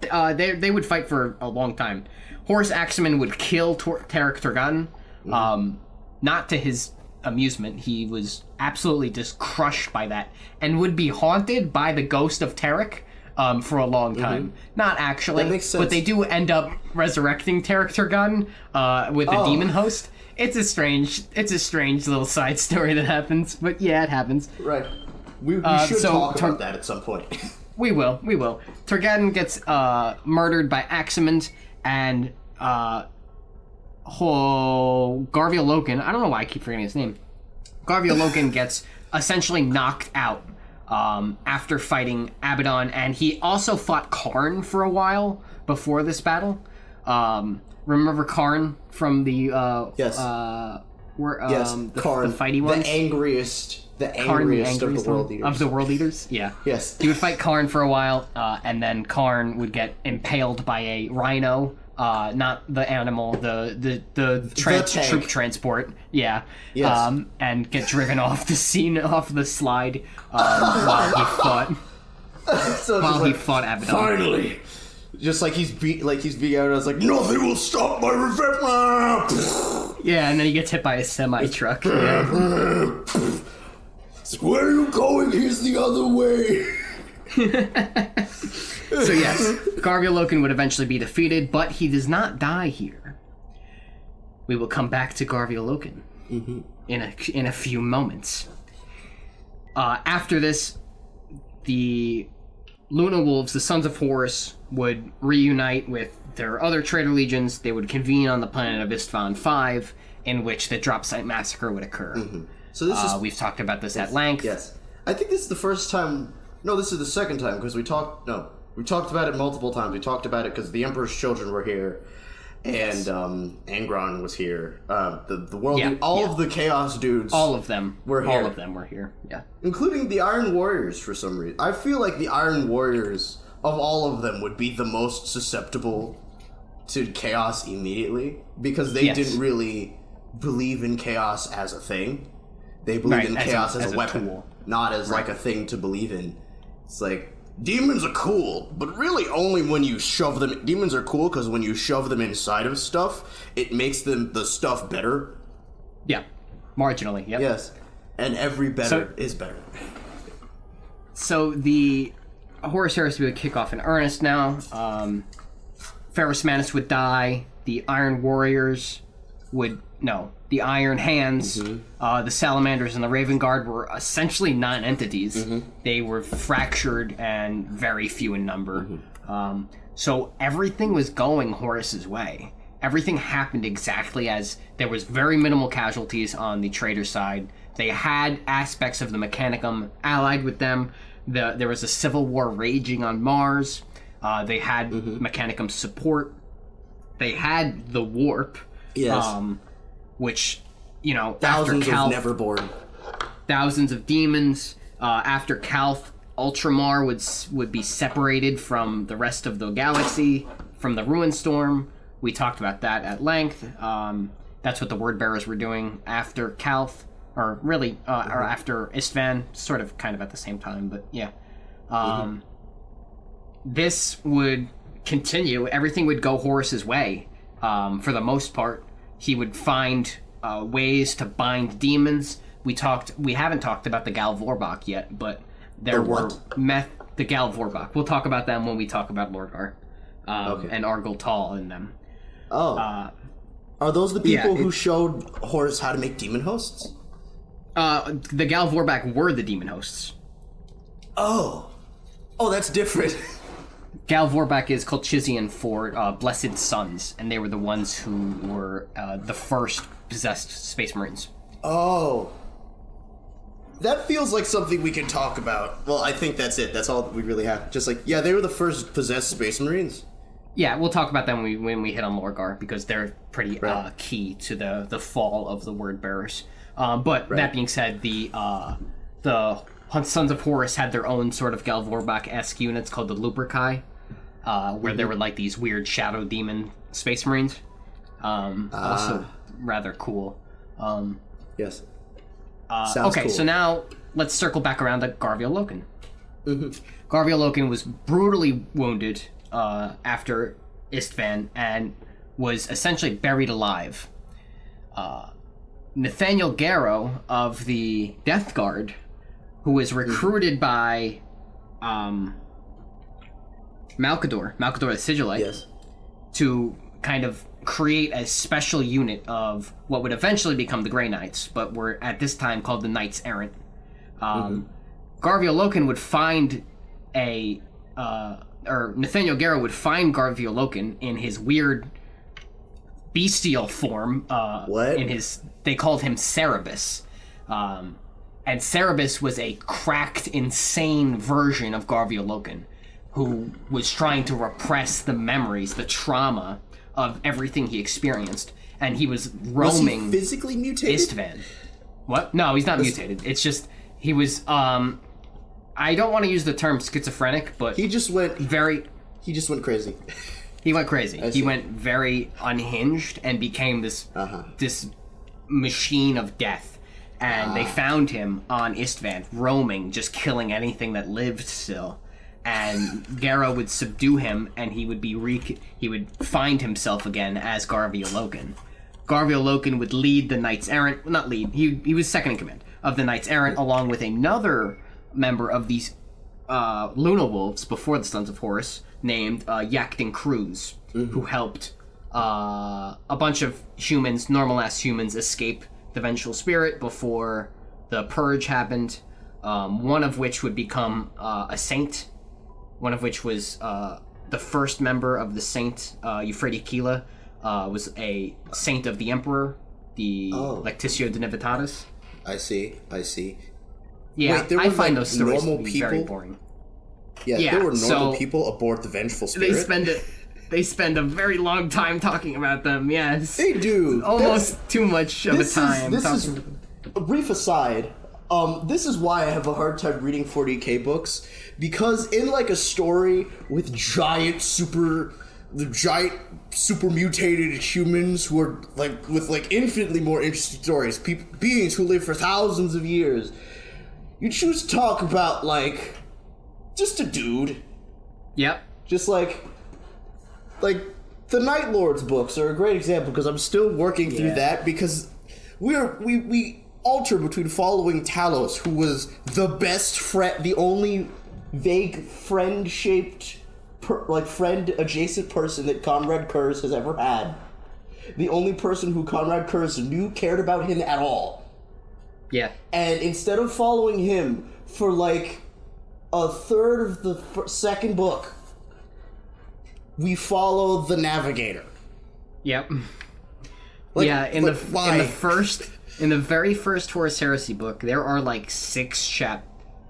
they would fight for a long time. Horus Aximand would kill Tarek Torgeddon. Not to his amusement. He was absolutely just crushed by that. And would be haunted by the ghost of Tarek. For a long time. Mm-hmm. Not actually, that makes sense. But they do end up resurrecting Tarek Torgeddon with the demon host. It's a strange little side story that happens, but yeah, it happens. Right. We should talk about that at some point. We will. Torgeddon gets murdered by Aximand, and Garvia Loken, I don't know why I keep forgetting his name. Garvia Loken gets essentially knocked out after fighting Abaddon, and he also fought Karn for a while before this battle. Remember Karn from the Karn, the fighty ones? The angriest of the world eaters. Of the world eaters, yeah. Yes. He would fight Karn for a while, and then Karn would get impaled by a rhino. Not the animal, the troop transport, yeah. Yes. And get driven off the slide while he fought. He fought Abaddon. Finally, just like he's being out. I was like, nothing will stop my revenge. Yeah, and then he gets hit by a semi truck. Yeah. Where are you going? Here's the other way. So yes, Garvia Loken would eventually be defeated, but he does not die here. We will come back to Garvia Loken in a few moments. After this, the Luna Wolves, the Sons of Horus, would reunite with their other traitor legions. They would convene on the planet of Isfahan 5, in which the drop site massacre would occur. Mm-hmm. So this is we've talked about this at length. Yes, I think this is the first time. No, this is the second time because we talked about it multiple times. We talked about it because the Emperor's Children were here, and Angron was here. The world, of the Chaos dudes, all of them were here. All of them were here. Yeah, including the Iron Warriors for some reason. I feel like the Iron Warriors of all of them would be the most susceptible to chaos immediately because they didn't really believe in chaos as a thing. They believed in chaos as a weapon, tool. Not as like a thing to believe in. It's like, demons are cool, but really only when you shove them. Demons are cool because when you shove them inside of stuff, it makes the stuff better. Yeah, marginally. Yep. Yes, and every better is better. So the Horus Heresy would kick off in earnest now. Ferrus Manus would die. The Iron Warriors would the Iron Hands, the Salamanders, and the Raven Guard were essentially non-entities. They were fractured and very few in number. So everything was going Horus's way. Everything happened exactly as there was very minimal casualties on the traitor side. They had aspects of the Mechanicum allied with them. There was a civil war raging on Mars. They had Mechanicum support. They had the warp. Yes. Which, thousands after Calth, of Neverborn. Thousands of demons. After Calth, Ultramar would be separated from the rest of the galaxy, from the Ruin Storm. We talked about that at length. That's what the Word Bearers were doing after Calth, or really, or after Istvan, sort of kind of at the same time, but yeah. This would continue. Everything would go Horus's way, for the most part. He would find ways to bind demons. We haven't talked about the Gal Vorbak yet, but there were the Gal Vorbak. We'll talk about them when we talk about Lorgar and Argol Tal in them. Are those the people who showed Horus how to make demon hosts? The Gal Vorbak were the demon hosts. Oh, that's different. Gal Vorbak is Colchizian for Blessed Sons, and they were the ones who were the first possessed Space Marines. Oh. That feels like something we can talk about. Well, I think that's it. That's all we really have. Just like, they were the first possessed Space Marines. Yeah, we'll talk about them when we hit on Lorgar, because they're pretty key to the fall of the Word Bearers. But that being said, the Sons of Horus had their own sort of Gal Vorbak-esque units called the Lupercal, where there were like these weird shadow demon Space Marines. Also rather cool. Yes. Okay, cool. So now let's circle back around to Garviel Loken. Garviel Loken was brutally wounded after Istvan and was essentially buried alive. Nathaniel Garrow of the Death Guard, who was recruited by Malcador the Sigillite, to kind of create a special unit of what would eventually become the Grey Knights, but were at this time called the Knights Errant. Garviel Loken would find Nathaniel Garrow would find Garviel Loken in his weird bestial form. They called him Cerebus. And Cerebus was a cracked, insane version of Garviel Loken, who was trying to repress the memories, the trauma of everything he experienced, and he was roaming. Was he physically mutated? Istvan. What? No, he's not mutated. It's just he was. I don't want to use the term schizophrenic, but he just went crazy. He went crazy. He went very unhinged and became this machine of death. And they found him on Istvan, roaming, just killing anything that lived still. And Garrow would subdue him, and he would find himself again as Garviel Loken. Garviel Loken would lead the Knights Errant, not lead, he was second in command of the Knights Errant, along with another member of these Luna Wolves before the Sons of Horus, named Yakden Cruz, who helped a bunch of humans, normal-ass humans, escape the Vengeful Spirit before the Purge happened, one of which would become a saint, one of which was the first member of the saint, Euphrates Kila, was a saint of the Emperor, the Lectitio de Nivitatis. I see. Yeah, wait, I find those stories to be very boring. Yeah, there were normal people aboard the Vengeful Spirit. They spend a very long time talking about them, yes. They do. Almost too much of a time. This is a brief aside. This is why I have a hard time reading 40k books, because in like a story with giant super the giant super mutated humans who are like with like infinitely more interesting stories, beings who live for thousands of years. You choose to talk about like just a dude. Yep. Just like the Night Lords books are a great example because I'm still working through that because we alter between following Talos, who was the best friend, the only vague friend-shaped friend-adjacent person that Comrade Kurz has ever had. The only person who Comrade Kurz knew cared about him at all. Yeah. And instead of following him for, like, a third of the second book, we follow the Navigator. Yep. Why? In the very first Horus Heresy book, there are, like, 6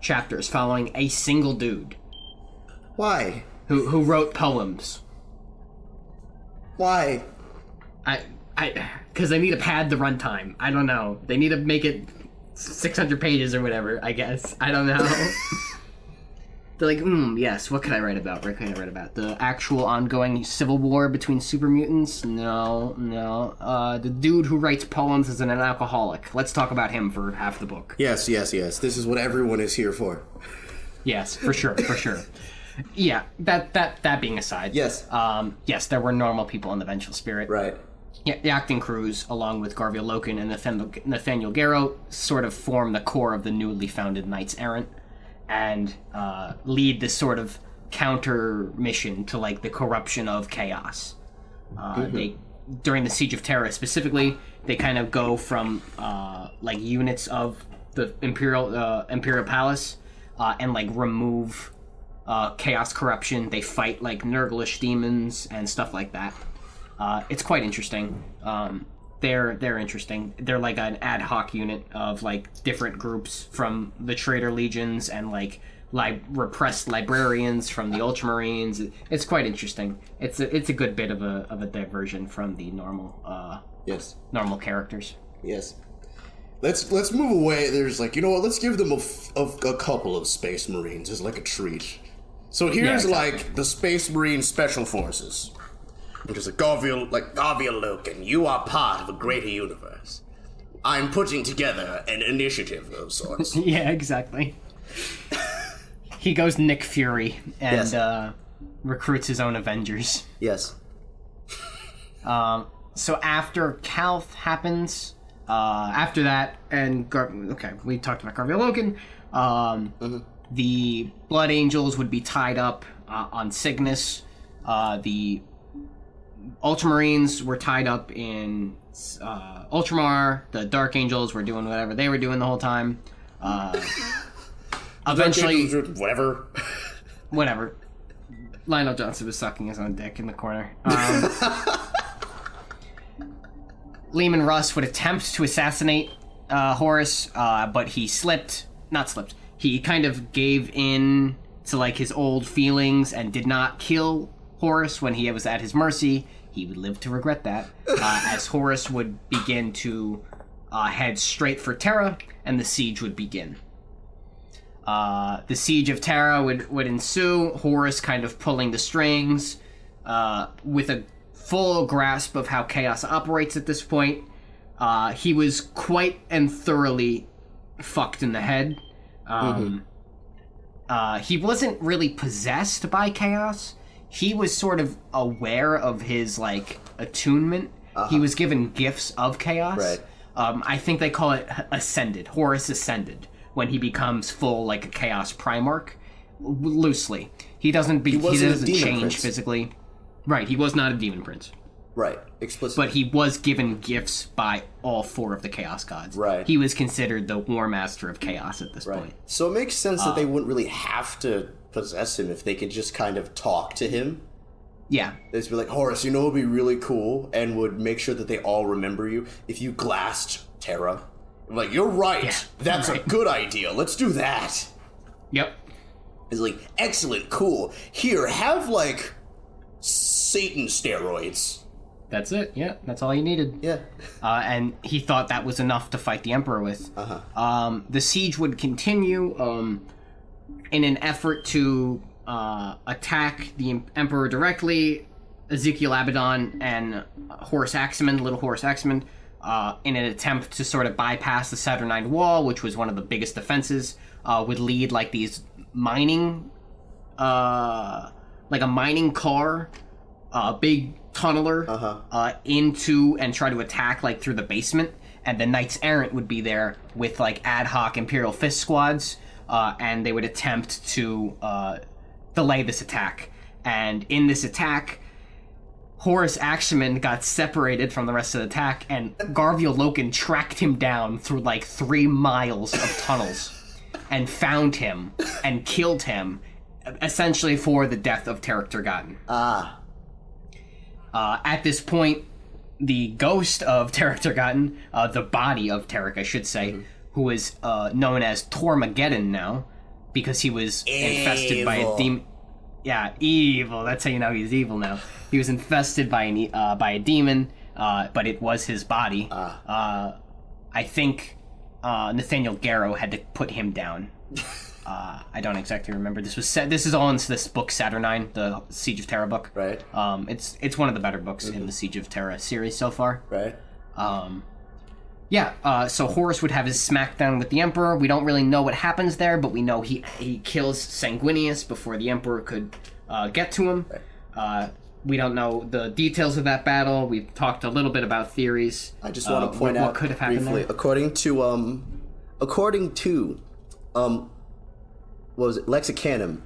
chapters following a single dude. Why? Who wrote poems. Why? Because they need to pad the runtime. I don't know. They need to make it 600 pages or whatever, I guess. I don't know. They're like, yes, what can I write about? What can I write about? The actual ongoing civil war between super mutants? No. The dude who writes poems is an alcoholic. Let's talk about him for half the book. Yes. This is what everyone is here for. Yes, for sure. Yeah, that being aside. Yes. Yes, there were normal people in the Vengeful Spirit. Right. Yeah, the acting crews, along with Garvia Loken and Nathaniel Garrow, sort of form the core of the newly founded Knights Errant, and lead this sort of counter mission to like the corruption of chaos. They, during the Siege of Terra specifically, they kind of go from like units of the Imperial Palace and like remove chaos corruption. They fight like Nurglish demons and stuff like that. It's quite interesting. They're interesting. They're like an ad hoc unit of like different groups from the Traitor Legions and like repressed librarians from the Ultramarines. It's quite interesting. It's a good bit of a diversion from the normal normal characters. Yes. Let's move away. There's like, you know what? Let's give them a couple of Space Marines as like a treat. So here's like the Space Marine Special Forces. Which is like Garvia Loken, you are part of a greater universe. I'm putting together an initiative of sorts. Yeah, exactly. He goes Nick Fury and recruits his own Avengers. Yes. So after Calth happens, after that, and we talked about Garvia Loken. The Blood Angels would be tied up on Cygnus. The Ultramarines were tied up in Ultramar. The Dark Angels were doing whatever they were doing the whole time. Eventually, whatever. Lionel Johnson was sucking his own dick in the corner. Lehman Russ would attempt to assassinate Horus, but he he kind of gave in to like his old feelings and did not kill Horus when he was at his mercy. He would live to regret that, as Horus would begin to head straight for Terra, and the siege would begin. The siege of Terra would ensue, Horus kind of pulling the strings, with a full grasp of how chaos operates at this point. He was quite and thoroughly fucked in the head. He wasn't really possessed by chaos. He was sort of aware of his, like, attunement. He was given gifts of chaos. Right. I think they call it ascended. Horus ascended when he becomes full, like, a chaos Primarch. Loosely. He doesn't change physically. Right, he was not a demon prince. Right, explicitly. But he was given gifts by all 4 of the Chaos Gods. Right. He was considered the War Master of Chaos at this point. So it makes sense that they wouldn't really have to possess him if they could just kind of talk to him. Yeah. They'd just be like, Horus, you know what would be really cool and would make sure that they all remember you? If you glassed Terra. I'm like, you're right. Yeah, that's a good idea. Let's do that. Yep. It's like, excellent, cool. Here, have, like, Satan steroids. That's it, yeah. That's all he needed. Yeah. And he thought that was enough to fight the Emperor with. The siege would continue in an effort to attack the Emperor directly. Ezekiel Abaddon and Horus Aximand, little Horus Aximand, in an attempt to sort of bypass the Saturnine Wall, which was one of the biggest defenses, would lead like these mining, like a mining car, a big tunneler, into and try to attack like through the basement. And the Knights Errant would be there with like ad hoc Imperial Fist squads, and they would attempt to delay this attack. And in this attack, Horus Aximand got separated from the rest of the attack, and Garviel Loken tracked him down through like 3 miles of tunnels and found him and killed him, essentially for the death of Tarek Turgotten. At this point, the ghost of Tarek Turgotten, the body of Tarek, I should say, who is known as Tormageddon now, because he was infested by a demon. Yeah, evil. That's how you know he's evil now. He was infested by a demon, but it was his body. I think Nathaniel Garrow had to put him down. I don't exactly remember. This is all in this book Saturnine, the Siege of Terra book. Right. It's one of the better books in the Siege of Terra series so far. Right. So Horus would have his smackdown with the Emperor. We don't really know what happens there, but we know he kills Sanguinius before the Emperor could get to him. Right. We don't know the details of that battle. We've talked a little bit about theories. I just want to point what out could have happened briefly, there. according to what was it, Lexicanum,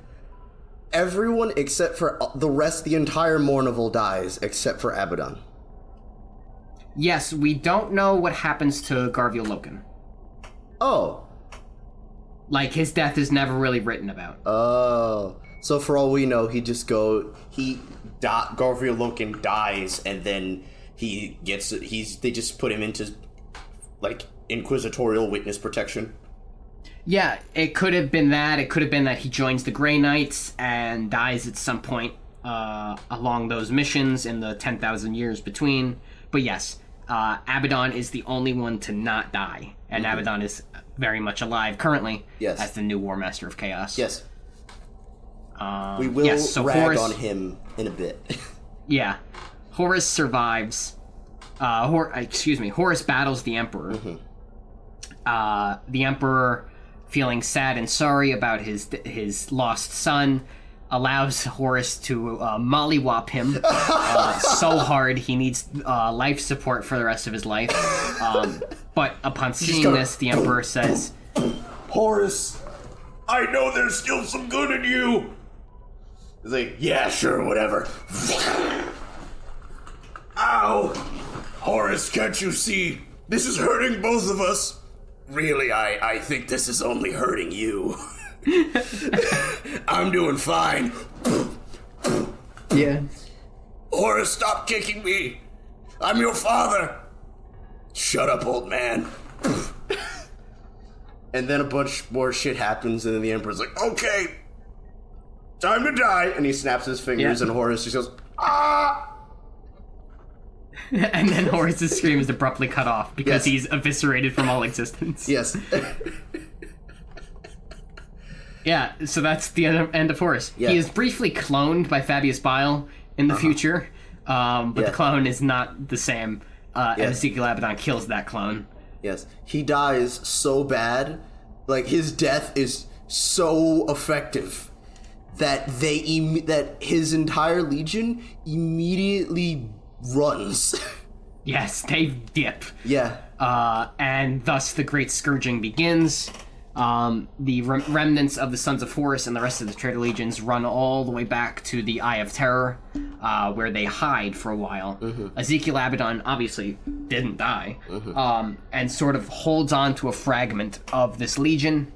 everyone except for the entire Mournival dies except for Abaddon. Yes, we don't know what happens to Garviel Loken. Oh. Like, his death is never really written about. Oh. So for all we know, Garviel Loken dies, and then they just put him into, like, inquisitorial witness protection. Yeah, it could have been that. It could have been that he joins the Grey Knights and dies at some point along those missions in the 10,000 years between. But yes, Abaddon is the only one to not die, and Abaddon is very much alive currently as the new War Master of Chaos. Yes. We will rag Horus, on him in a bit. Yeah. Horus survives. Horus battles the Emperor. The Emperor, feeling sad and sorry about his lost son, allows Horus to mollywop him so hard he needs life support for the rest of his life. But upon seeing this, the Emperor says, Horus, I know there's still some good in you. He's like, yeah, sure, whatever. Ow! Horus, can't you see? This is hurting both of us. Really, I think this is only hurting you. I'm doing fine. yeah. Horus, stop kicking me. I'm your father. Shut up, old man. And then a bunch more shit happens, and then the Emperor's like, okay, time to die. And he snaps his fingers, and Horus just goes, ah! And then Horus' scream is abruptly cut off because he's eviscerated from all existence. Yes. Yeah, so that's the end of Horus. Yeah. He is briefly cloned by Fabius Bile in the future, but the clone is not the same, and Ezekiel Abaddon kills that clone. Yes. He dies so bad, like, his death is so effective that that his entire legion immediately runs. Yes, they dip. Yeah. And thus the Great Scourging begins. The remnants of the Sons of Horus and the rest of the Traitor Legions run all the way back to the Eye of Terror, where they hide for a while. Ezekiel Abaddon obviously didn't die, and sort of holds on to a fragment of this legion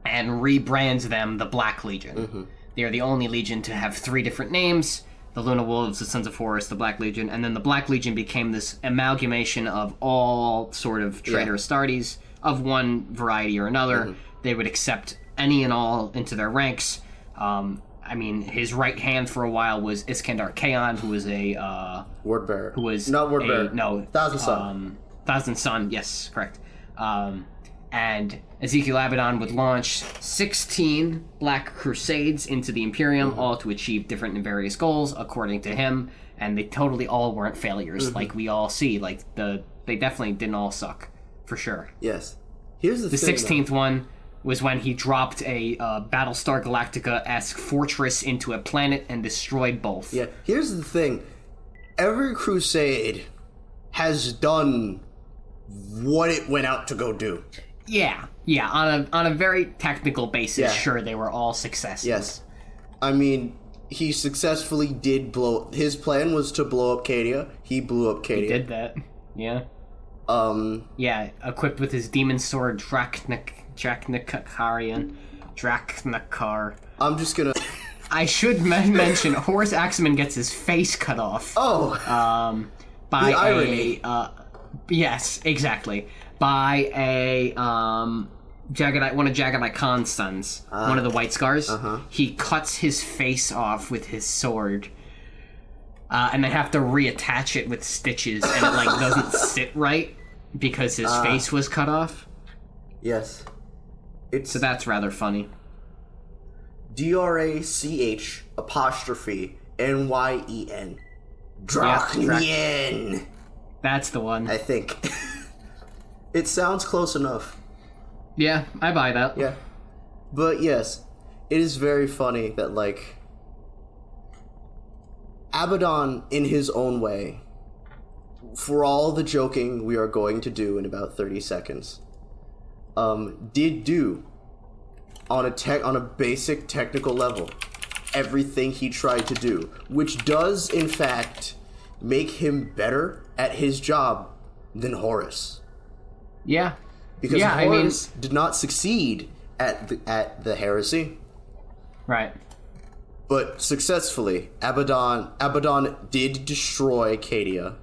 and rebrands them the Black Legion. They are the only legion to have 3 different names: the Luna Wolves, the Sons of Horus, the Black Legion, and then the Black Legion became this amalgamation of all sort of traitor Astartes of one variety or another. They would accept any and all into their ranks. I mean, his right hand for a while was Iskandar Kaon, who was a Word bearer. Who was not word bearer. No, Thousand Son. Thousand Son. Yes, correct. And Ezekiel Abaddon would launch 16 Black Crusades into the Imperium, all to achieve different and various goals, according to him, and they totally all weren't failures, like we all see. Like, they definitely didn't all suck, for sure. Yes. Here's the thing, 16th though. one was when he dropped a Battlestar Galactica-esque fortress into a planet and destroyed both. Yeah, here's the thing. Every crusade has done what it went out to go do. Yeah, on a very technical basis, sure, they were all successes. Yes. I mean, he successfully did blow... His plan was to blow up Cadia. He blew up Cadia. He did that, yeah. Yeah, equipped with his demon sword, Draknakar. I'm just gonna... I should mention, Horus Axeman gets his face cut off. Oh! By the irony. Yes, exactly. By a, one of Jagadai Khan's sons, one of the White Scars. He cuts his face off with his sword, and they have to reattach it with stitches, and it, like, doesn't sit right because his face was cut off. Yes. So that's rather funny. DRACH apostrophe NYEN. Drachnien. That's the one. I think. It sounds close enough. Yeah, I buy that. Yeah. But yes, it is very funny that, like, Abaddon, in his own way, for all the joking we are going to do in about 30 seconds, did do, on a basic technical level, everything he tried to do, which does, in fact, make him better at his job than Horus. Yeah. Because Horus did not succeed at the heresy. Right. But successfully, Abaddon did destroy Cadia.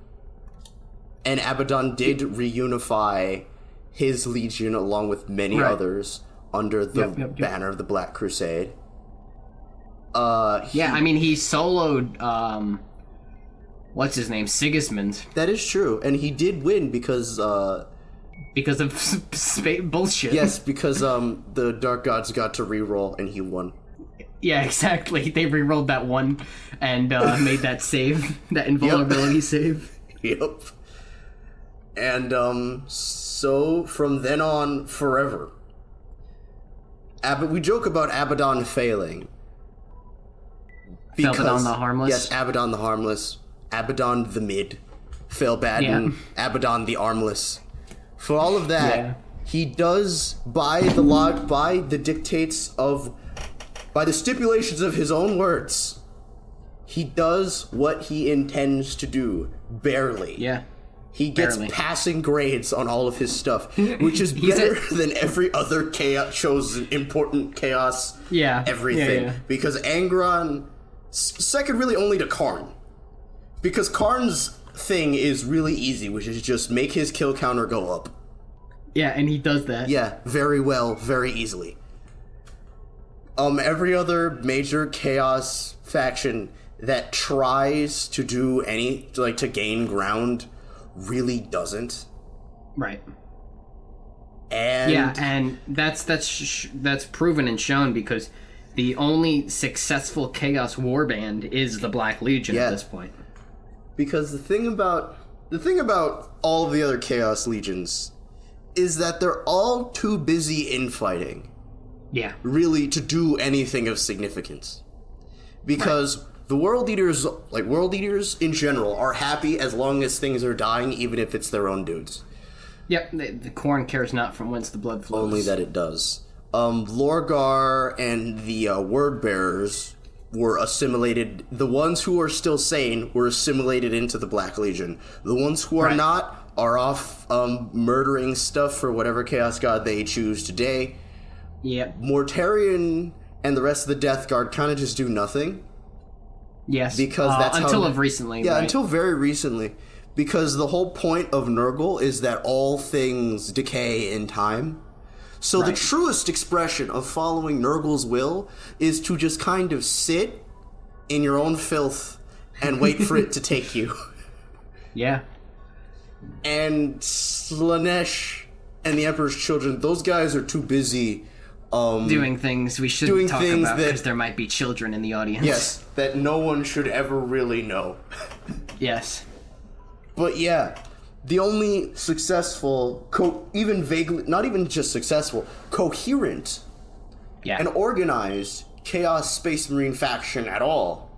And Abaddon did reunify his legion along with many others under the banner of the Black Crusade. He soloed, what's his name? Sigismund. That is true, and he did win because of bullshit. Yes, because the Dark Gods got to reroll and he won. Yeah, exactly. They rerolled that one and made that save, that invulnerability save. Yep. And so from then on, forever. We joke about Abaddon failing. Abaddon the Harmless? Yes, Abaddon the Harmless. Abaddon the Mid. Failbaddon. Yeah. Abaddon the Armless. For all of that, he does, by the stipulations of his own words, he does what he intends to do, barely. Yeah. He gets passing grades on all of his stuff, which is better than every other chosen important chaos everything. Yeah. Because Angron, second really only to Karn. Because Karn's thing is really easy, which is just make his kill counter go up. Yeah, and he does that. Yeah, very well, very easily. Every other major chaos faction that tries to do to gain ground really doesn't. Right. And and that's proven and shown because the only successful Chaos Warband is the Black Legion at this point. Because the thing about all of the other Chaos Legions is that they're all too busy infighting. Yeah. Really to do anything of significance. Because the world eaters in general, are happy as long as things are dying, even if it's their own dudes. Yep, the corn cares not from whence the blood flows. Only that it does. Lorgar and the Word Bearers were assimilated. The ones who are still sane were assimilated into the Black Legion. The ones who are not are off murdering stuff for whatever Chaos God they choose today. Yep. Mortarion and the rest of the Death Guard kind of just do nothing. Yes, because that's until recently. Yeah, until very recently. Because the whole point of Nurgle is that all things decay in time. So the truest expression of following Nurgle's will is to just kind of sit in your own filth and wait for it to take you. Yeah. And Slaanesh and the Emperor's children, those guys are too busy doing things we shouldn't talk about because there might be children in the audience. Yes, that no one should ever really know. Yes. But yeah, the only successful, even vaguely, not even just successful, coherent and organized Chaos Space Marine faction at all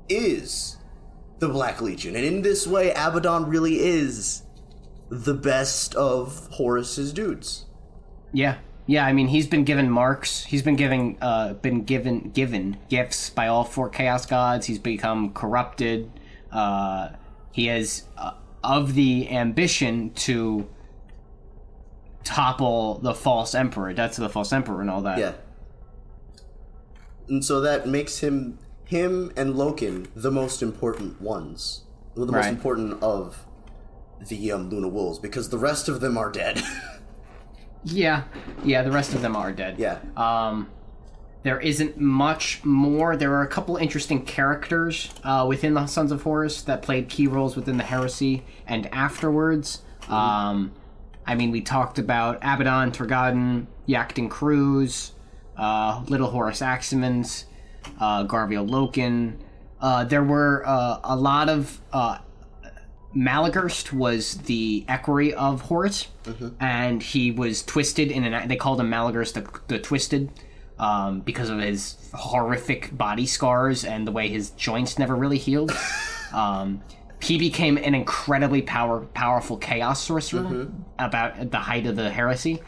is the Black Legion. And in this way, Abaddon really is the best of Horus's dudes. Yeah. Yeah, I mean, he's been given marks. He's been given gifts by all 4 Chaos Gods. He's become corrupted. He has of the ambition to topple the false emperor, Death of the False Emperor, and all that. Yeah. And so that makes him and Loken the most important ones. Well, the most important of the Luna Wolves, because the rest of them are dead. Yeah, the rest of them are dead. Yeah. There isn't much more. There are a couple interesting characters within the Sons of Horus that played key roles within the Heresy and afterwards. I mean, we talked about Abaddon, Tergaden, Yakton Cruz, Little Horus Aximans, Garviel Loken. There were a lot of... Malagurst was the equerry of Horus, and he was twisted in they called him Malagurst the Twisted, because of his horrific body scars and the way his joints never really healed. He became an incredibly powerful chaos sorcerer about the height of the heresy.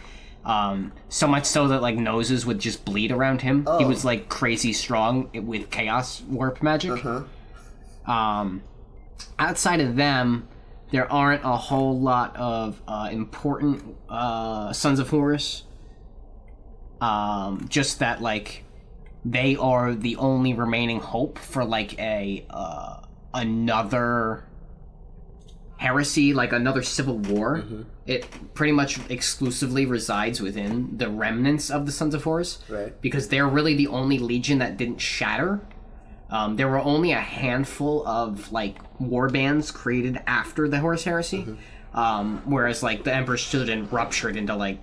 So much so that like noses would just bleed around him. He was like crazy strong with chaos warp magic. Outside of them, there aren't a whole lot of important Sons of Horus. Just that, like, they are the only remaining hope for, like, another heresy, like another civil war. It pretty much exclusively resides within the remnants of the Sons of Horus. Right. Because they're really the only legion that didn't shatter. There were only a handful of, like, war bands created after the Horus Heresy, whereas, like, the Emperor's Children ruptured into, like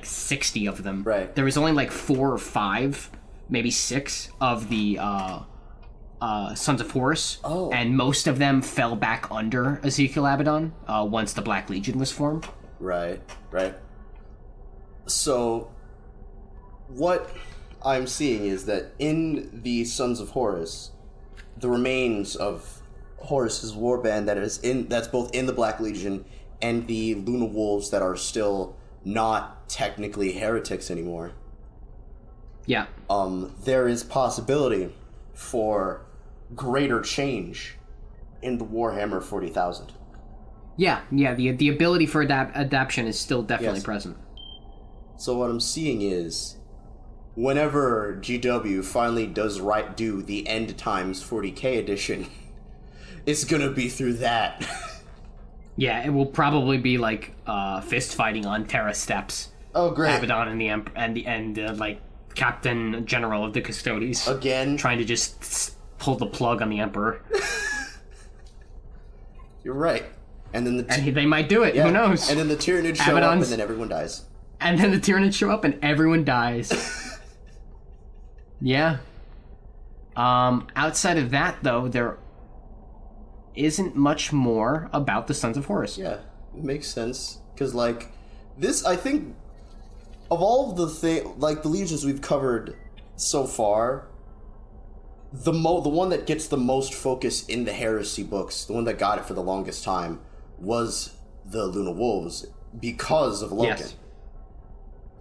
60 of them. Right. There was only, like, 4 or 5, maybe 6 of the Sons of Horus, and most of them fell back under Ezekiel Abaddon once the Black Legion was formed. Right. So, what I'm seeing is that in the Sons of Horus, the remains of Horus's warband that's both in the Black Legion and the Luna Wolves that are still not technically heretics anymore. Yeah. There is possibility for greater change in the Warhammer 40,000. Yeah. The ability for adaptation is still definitely present. So what I'm seeing is, whenever GW finally does do the End Times 40k edition, it's gonna be through that. Yeah, it will probably be like fist fighting on Terra steps. Oh, great! Abaddon and like Captain General of the Custodes again, trying to just pull the plug on the Emperor. You're right. And then they might do it. Yeah. Who knows? And then the Tyranids show up, and then everyone dies. And then the Tyranids show up, and everyone dies. Yeah. Outside of that, though, there isn't much more about the Sons of Horus. Yeah, it makes sense. Because, like, this, I think, of all of the legions we've covered so far, the one that gets the most focus in the Heresy books, the one that got it for the longest time, was the Luna Wolves, because of Loken. Yes.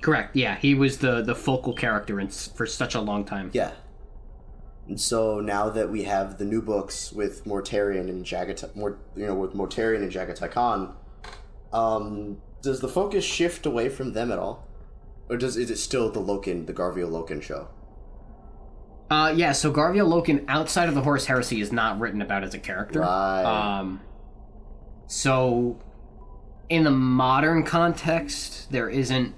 Correct, yeah. He was the focal character for such a long time. Yeah. And so now that we have the new books with Mortarion and Jagatai Khan, does the focus shift away from them at all? Or is it still the Garviel Loken show? Yeah, so Garviel Loken, outside of the Horus Heresy, is not written about as a character. Right. So, in the modern context, there isn't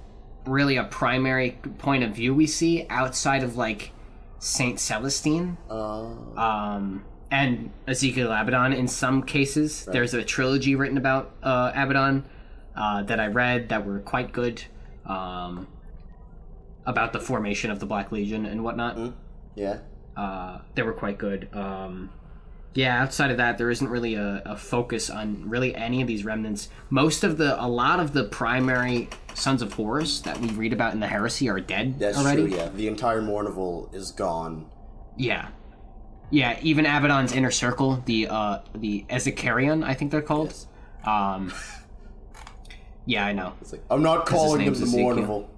really a primary point of view we see outside of, like, Saint Celestine, and Ezekiel Abaddon in some cases. Right. There's a trilogy written about Abaddon. that I read that were quite good about the formation of the Black Legion and whatnot. Yeah. They were quite good. Yeah, outside of that, there isn't really a focus on really any of these remnants. A lot of the primary Sons of Horus that we read about in the Heresy are dead That's already. true, yeah. The entire Mournival is gone. Yeah. Yeah, even Abaddon's Inner Circle, the Ezekarion, I think they're called. Yes. Yeah, I know. It's like, I'm not calling them name's the Ezekiel. Mournival.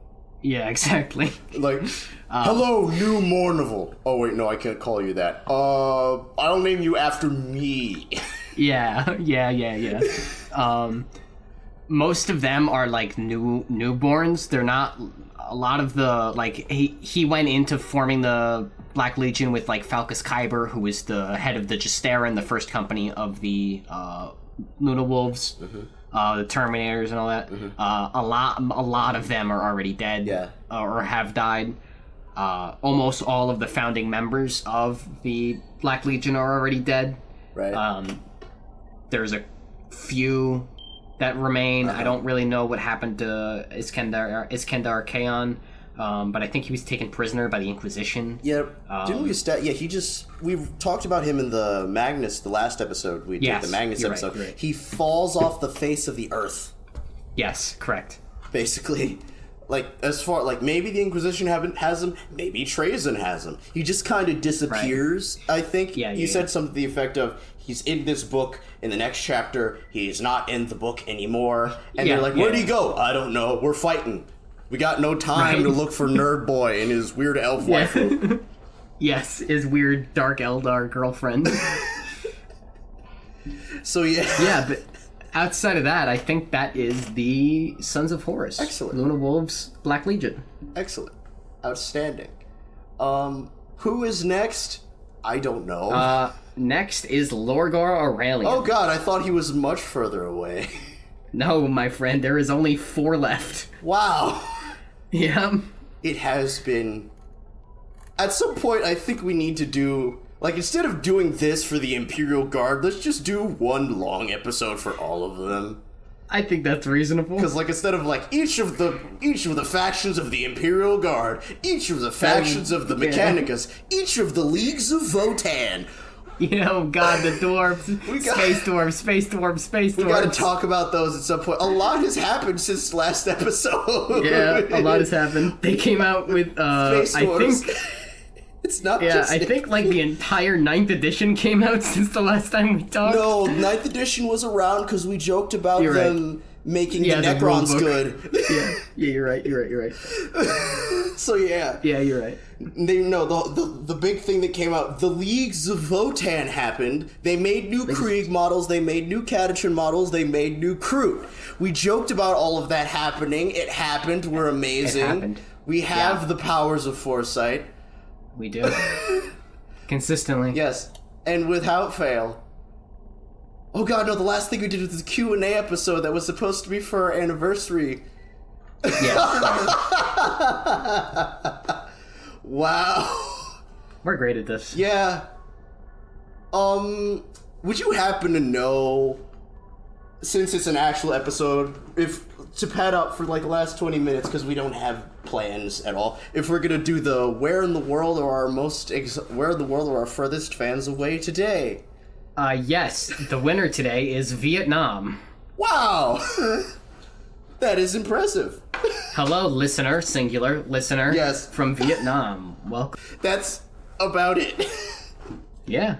Yeah, exactly. Like, hello, new Mournival. Oh, wait, no, I can't call you that. I'll name you after me. Yeah. Most of them are like newborns. They're not. A lot of the like he went into forming the Black Legion with like Falcus Kyber, who was the head of the Gestarin, the first company of the Luna Wolves, the Terminators, and all that. A lot of them are already dead, Yeah. Or have died. Almost all of the founding members of the Black Legion are already dead. Right. There's a few that remain. I don't really know what happened to Iskandar Kaon, but I think he was taken prisoner by the Inquisition. Yeah, didn't we we talked about him in the Magnus, the last episode we did, the Magnus you're right, episode. you're right. He falls off the face of the earth, Yes, correct. basically. Like, as far, like, maybe the Inquisition has him, maybe Trazen has him. He just kind of disappears, I think. Yeah, you said something to the effect of, he's in this book, in the next chapter, he's not in the book anymore. And they're like, where'd he go? I don't know, we're fighting. We got no time to look for Nerd Boy and his weird elf waifu. Yes, his weird Dark Eldar girlfriend. So, yeah. Yeah, but outside of that, I think that is the Sons of Horus. Excellent. Luna Wolves, Black Legion. Excellent. Outstanding. Who is next? I don't know. Next is Lorgar Aurelian. Oh god, I thought he was much further away. No, my friend, there is only 4 left. Wow. Yeah. It has been... At some point, I think we need to do... Like, instead of doing this for the Imperial Guard, let's just do one long episode for all of them. I think that's reasonable. Because, like, instead of, like, each of the factions of the Imperial Guard, each of the factions of the Mechanicus, each of the Leagues of Votan... Oh god, the dwarves. Space dwarves. We gotta talk about those at some point. A lot has happened since last episode. Yeah, a lot has happened. They came out with, Space dwarves. I think... It's not Yeah, just... I think, like, the entire 9th edition came out since the last time we talked. No, 9th edition was around because we joked about You're them making the the Necrons rulebook. good. Yeah, you're right. So, yeah. Yeah, you're right. The big thing that came out, the Leagues of Votan happened. They made new Krieg models, they made new Catachan models, they made new crew. We joked about all of that happening. It happened. We're amazing. It happened. We have the powers of foresight. We do. Consistently. Yes. And without fail. Oh god, no, the last thing we did was the Q&A episode that was supposed to be for our anniversary. Yeah. Wow. We're great at this. Yeah. Would you happen to know, since it's an actual episode, if to pad up for like the last 20 minutes because we don't have plans at all, if we're gonna do the where in the world are our furthest fans away today? Yes, the winner today is Vietnam. Wow. That is impressive. Hello, listener, singular listener. Yes. From Vietnam. Welcome. That's about it. Yeah.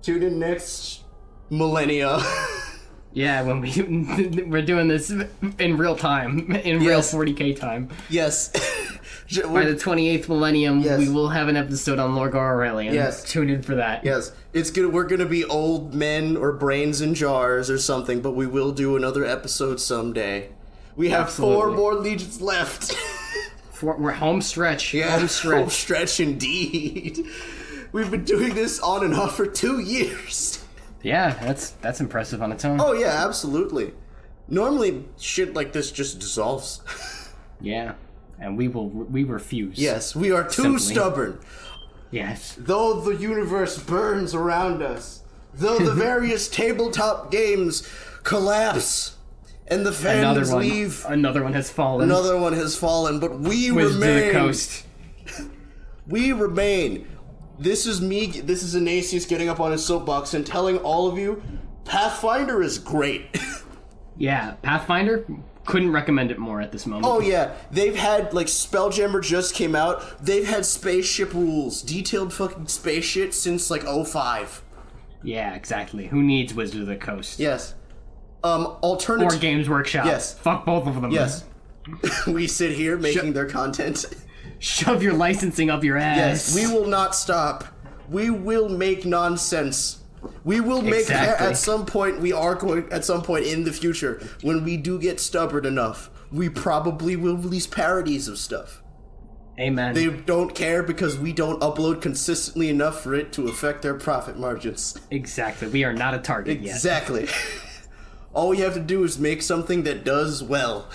Tune in next millennia. Yeah, when we're doing this in real time, in real 40k time. Yes. By the 28th millennium, Yes. we will have an episode on Lorgar Aurelian. Yes. Tune in for that. Yes, we're gonna be old men or brains in jars or something, but we will do another episode someday. We have Absolutely. 4 more legions left. We're home stretch. Yeah, Home stretch. home stretch indeed. We've been doing this on and off for 2 years. Yeah, that's impressive on its own. Oh yeah, absolutely. Normally, shit like this just dissolves. Yeah, and we refuse. Yes, we are too Simply. stubborn. Yes. Though the universe burns around us, though the various tabletop games collapse, And the fans leave. Another one has fallen. Another one has fallen, but we Wizards remain. of the Coast. We remain. This is me. This is Anasius getting up on his soapbox and telling all of you, Pathfinder is great. Yeah, Pathfinder, couldn't recommend it more at this moment. Oh yeah, they've had, like, Spelljammer just came out. They've had spaceship rules, detailed fucking spaceship since, like, 05. Yeah, exactly. Who needs Wizards of the Coast? Yes. Alternative... Or Games Workshop. Yes. Fuck both of them. Yes. We sit here making their content. Shove your licensing up your ass. Yes, we will not stop. We will make nonsense. We will make at some point. We are going at some point in the future when we do get stubborn enough. We probably will release parodies of stuff. Amen. They don't care because we don't upload consistently enough for it to affect their profit margins. Exactly. We are not a target yet. Exactly. All we have to do is make something that does well.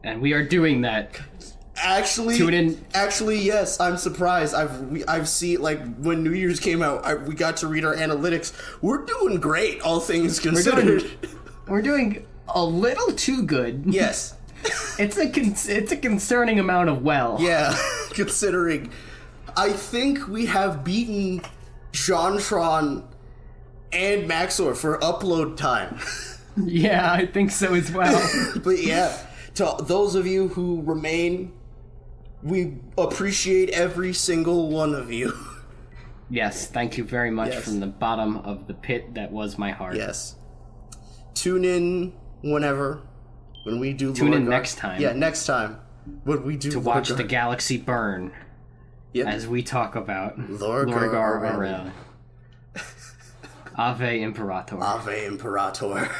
And we are doing that. Actually, yes. I'm surprised. I've seen, like, when New Year's came out, we got to read our analytics. We're doing great, all things considered. We're doing a little too good. Yes, it's a concerning amount of well. Yeah, considering, I think we have beaten Jontron and Maxor for upload time. Yeah, I think so as well. But yeah, to those of you who remain, we appreciate every single one of you. Yes, thank you very much from the bottom of the pit that was my heart. Yes. Tune in whenever, when we do Tune in next time. Yeah, next time. When we do to watch the galaxy burn. Yep. As we talk about Lorgar Orel. Ave Imperator. Ave Imperator.